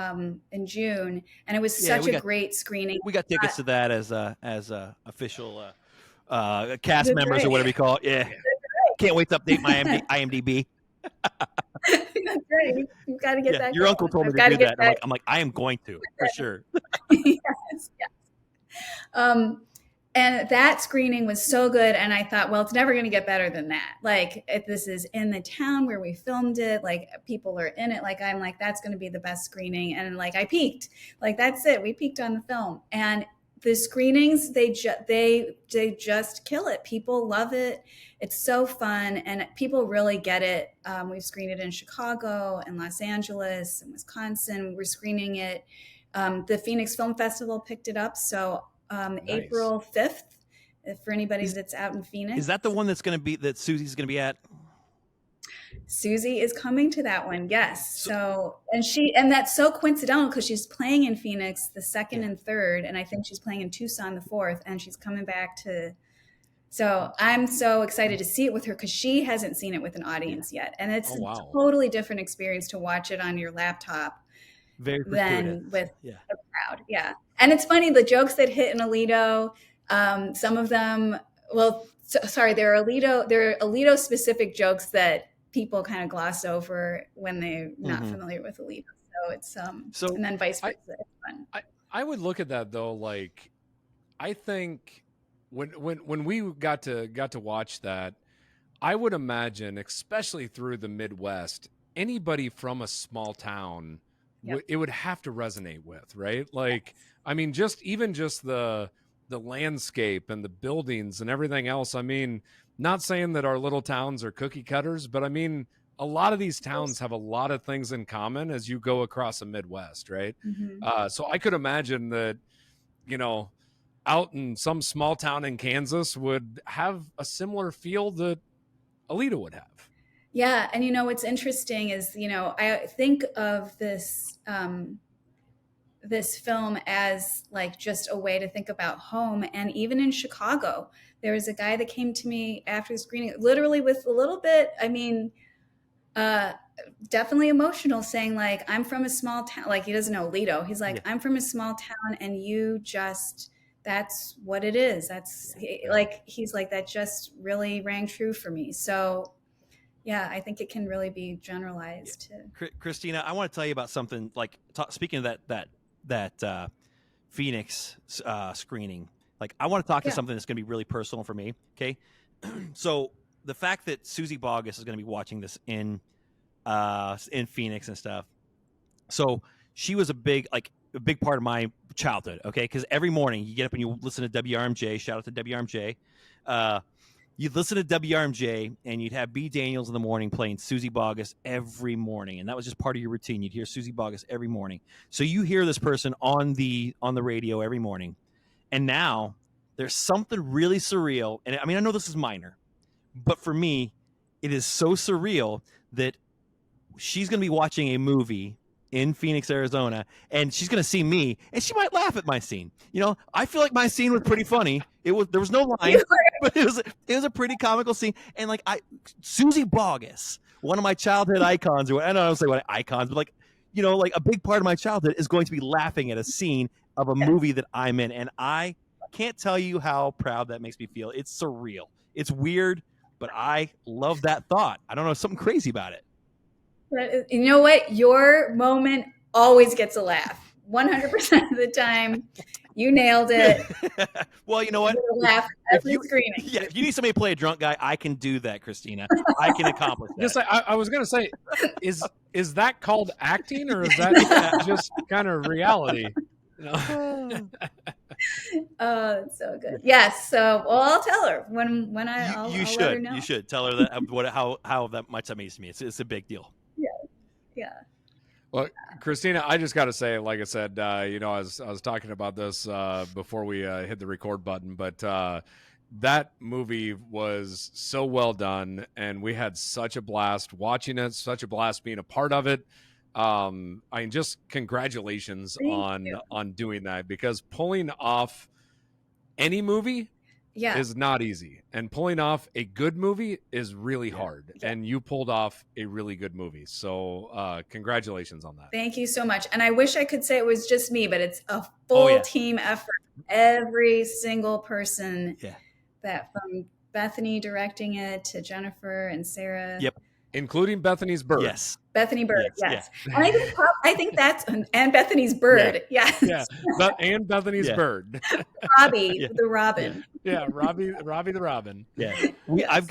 in June, and it was such a great screening. We got tickets to that as official cast members or whatever you call it. Yeah, can't wait to update my IMDb. That's right. You've got to get that. Your uncle told me to do that. I'm like, I am going to for sure. Yes. And that screening was so good. And I thought, well, it's never going to get better than that. Like, if this is in the town where we filmed it, like people are in it. Like, I'm like, that's going to be the best screening. And like, I peaked. Like, that's it. We peaked on the film. And the screenings, they just kill it. People love it. It's so fun. And people really get it. We've screened it in Chicago and Los Angeles and Wisconsin. We're screening it. The Phoenix Film Festival picked it up. So nice. April 5th, for anybody that's out in Phoenix. Is that the one that Susie's going to be at? Susie is coming to that one, yes. And that's so coincidental, because she's playing in Phoenix the 2nd and 3rd, and I think she's playing in Tucson the 4th, and she's coming back to So I'm so excited to see it with her because she hasn't seen it with an audience yet. And it's Oh, wow. a totally different experience to watch it on your laptop Very than fortuitous. with Yeah. a crowd. Yeah. And it's funny, the jokes that hit in Alito, some of them, well, they're Alito specific jokes that people kind of gloss over when they're not familiar with Alito. So it's, and then vice versa. It's fun. I would look at that though, like, I think when we got to watch that, I would imagine, especially through the Midwest, anybody from a small town, it would have to resonate with, right? Like, I mean, just the landscape and the buildings and everything else. I mean, not saying that our little towns are cookie cutters, but I mean, a lot of these towns have a lot of things in common as you go across the Midwest, right? So I could imagine that, you know, out in some small town in Kansas would have a similar feel that Alita would have. Yeah. And, you know, what's interesting is, you know, I think of this, this film as like just a way to think about home. And even in Chicago, there was a guy that came to me after the screening, literally with a little bit, I mean, definitely emotional, saying like, I'm from a small town. Like, he doesn't know Alito. He's like, I'm from a small town, and you just, that's what it is. That's like, he's like, that just really rang true for me. So yeah, I think it can really be generalized to. Christina, I want to tell you about something. Like, speaking of that Phoenix screening, like, I want to talk to something that's going to be really personal for me. Okay, so the fact that Susie Boggess is going to be watching this in Phoenix and stuff. So she was a big part of my childhood. Okay, because every morning you get up and you listen to WRMJ. Shout out to WRMJ. You'd listen to WRMJ and you'd have B. Daniels in the morning playing Susie Boggess every morning. And that was just part of your routine. You'd hear Susie Boggess every morning. So you hear this person on the radio every morning. And now there's something really surreal. And I mean, I know this is minor, but for me, it is so surreal that she's going to be watching a movie in Phoenix, Arizona, and she's going to see me, and she might laugh at my scene. You know, I feel like my scene was pretty funny. There was no line, but it was a pretty comical scene. And like, Susie Boggess, one of my childhood icons, or I don't say what icons, but like, you know, like a big part of my childhood is going to be laughing at a scene of a movie that I'm in, and I can't tell you how proud that makes me feel. It's surreal. It's weird, but I love that thought. I don't know, something crazy about it. But you know what? Your moment always gets a laugh. 100% of the time, you nailed it. Well, you know what? Laugh every screening. Yeah, if you need somebody to play a drunk guy, I can do that, Christina. I can accomplish that. Just I was gonna say, is that called acting, or is that just kind of reality? You know? Oh, that's so good. Yes. So, well, I'll tell her when I'll should. let her know. You should tell her that how that much that means to me. It's a big deal. Yeah. Well, Christina, I just got to say, like I said, you know, I was talking about this before we hit the record button, but that movie was so well done, and we had such a blast watching it, such a blast being a part of it. I mean, just congratulations on doing that, because pulling off any movie is not easy, and pulling off a good movie is really hard. And you pulled off a really good movie. So congratulations on that. Thank you so much. And I wish I could say it was just me, but it's a full team effort. Every single person, that from Bethany directing it to Jennifer and Sarah. Yep. Including Bethany's bird. Yes. Bethany Bird. Yes. And I think that's, and Bethany's bird. Yes. Yeah. And Bethany's bird. Robbie, the Robin. Yeah. Robbie the Robin. Yeah.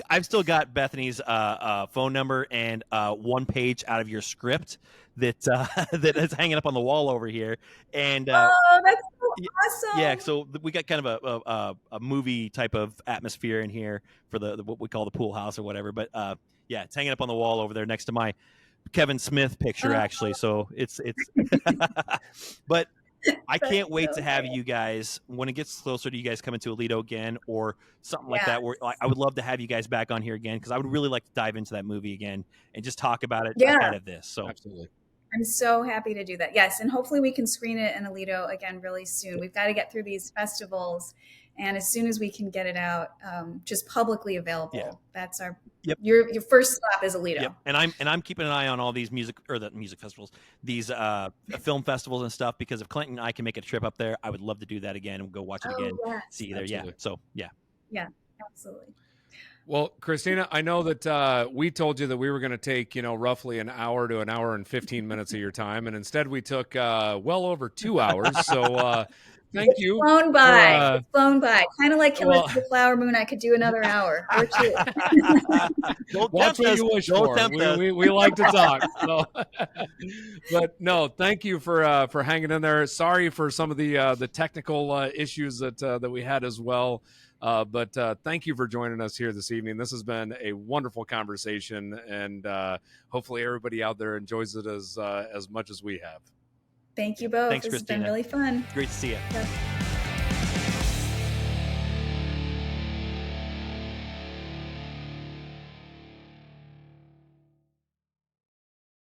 I've still got Bethany's phone number and one page out of your script that is hanging up on the wall over here. And oh, that's so awesome. Yeah, so we got kind of a movie type of atmosphere in here for the what we call the pool house or whatever. But yeah, it's hanging up on the wall over there next to my Kevin Smith picture, actually. So it's but I can't wait to have you guys, when it gets closer to you guys coming to Alito again or something like that, where I would love to have you guys back on here again, because I would really like to dive into that movie again and just talk about it ahead of this. So absolutely. I'm so happy to do that. Yes, and hopefully we can screen it in Alito again really soon. We've got to get through these festivals And as soon as we can get it out, just publicly available, Yeah. that's our Yep. your first stop is Alito. Yep. And I'm keeping an eye on all these music festivals, these film festivals and stuff, because if Clinton and I can make a trip up there, I would love to do that again and go watch it again. Yes. See you there. Yeah. So yeah. Yeah, absolutely. Well, Christina, I know that we told you that we were going to take, roughly an hour to an hour and 15 minutes of your time, and instead we took well over 2 hours. So thank you. Flown by. It's flown by. Kind of like Killers of the Flower Moon. I could do another hour or two. Watch what you wish for. We like to talk. So. But no, thank you for hanging in there. Sorry for some of the technical issues that we had as well. But thank you for joining us here this evening. This has been a wonderful conversation, and hopefully everybody out there enjoys it as much as we have. Thank you both. Thanks, this Christina. has been really fun. Great to see you. Yeah.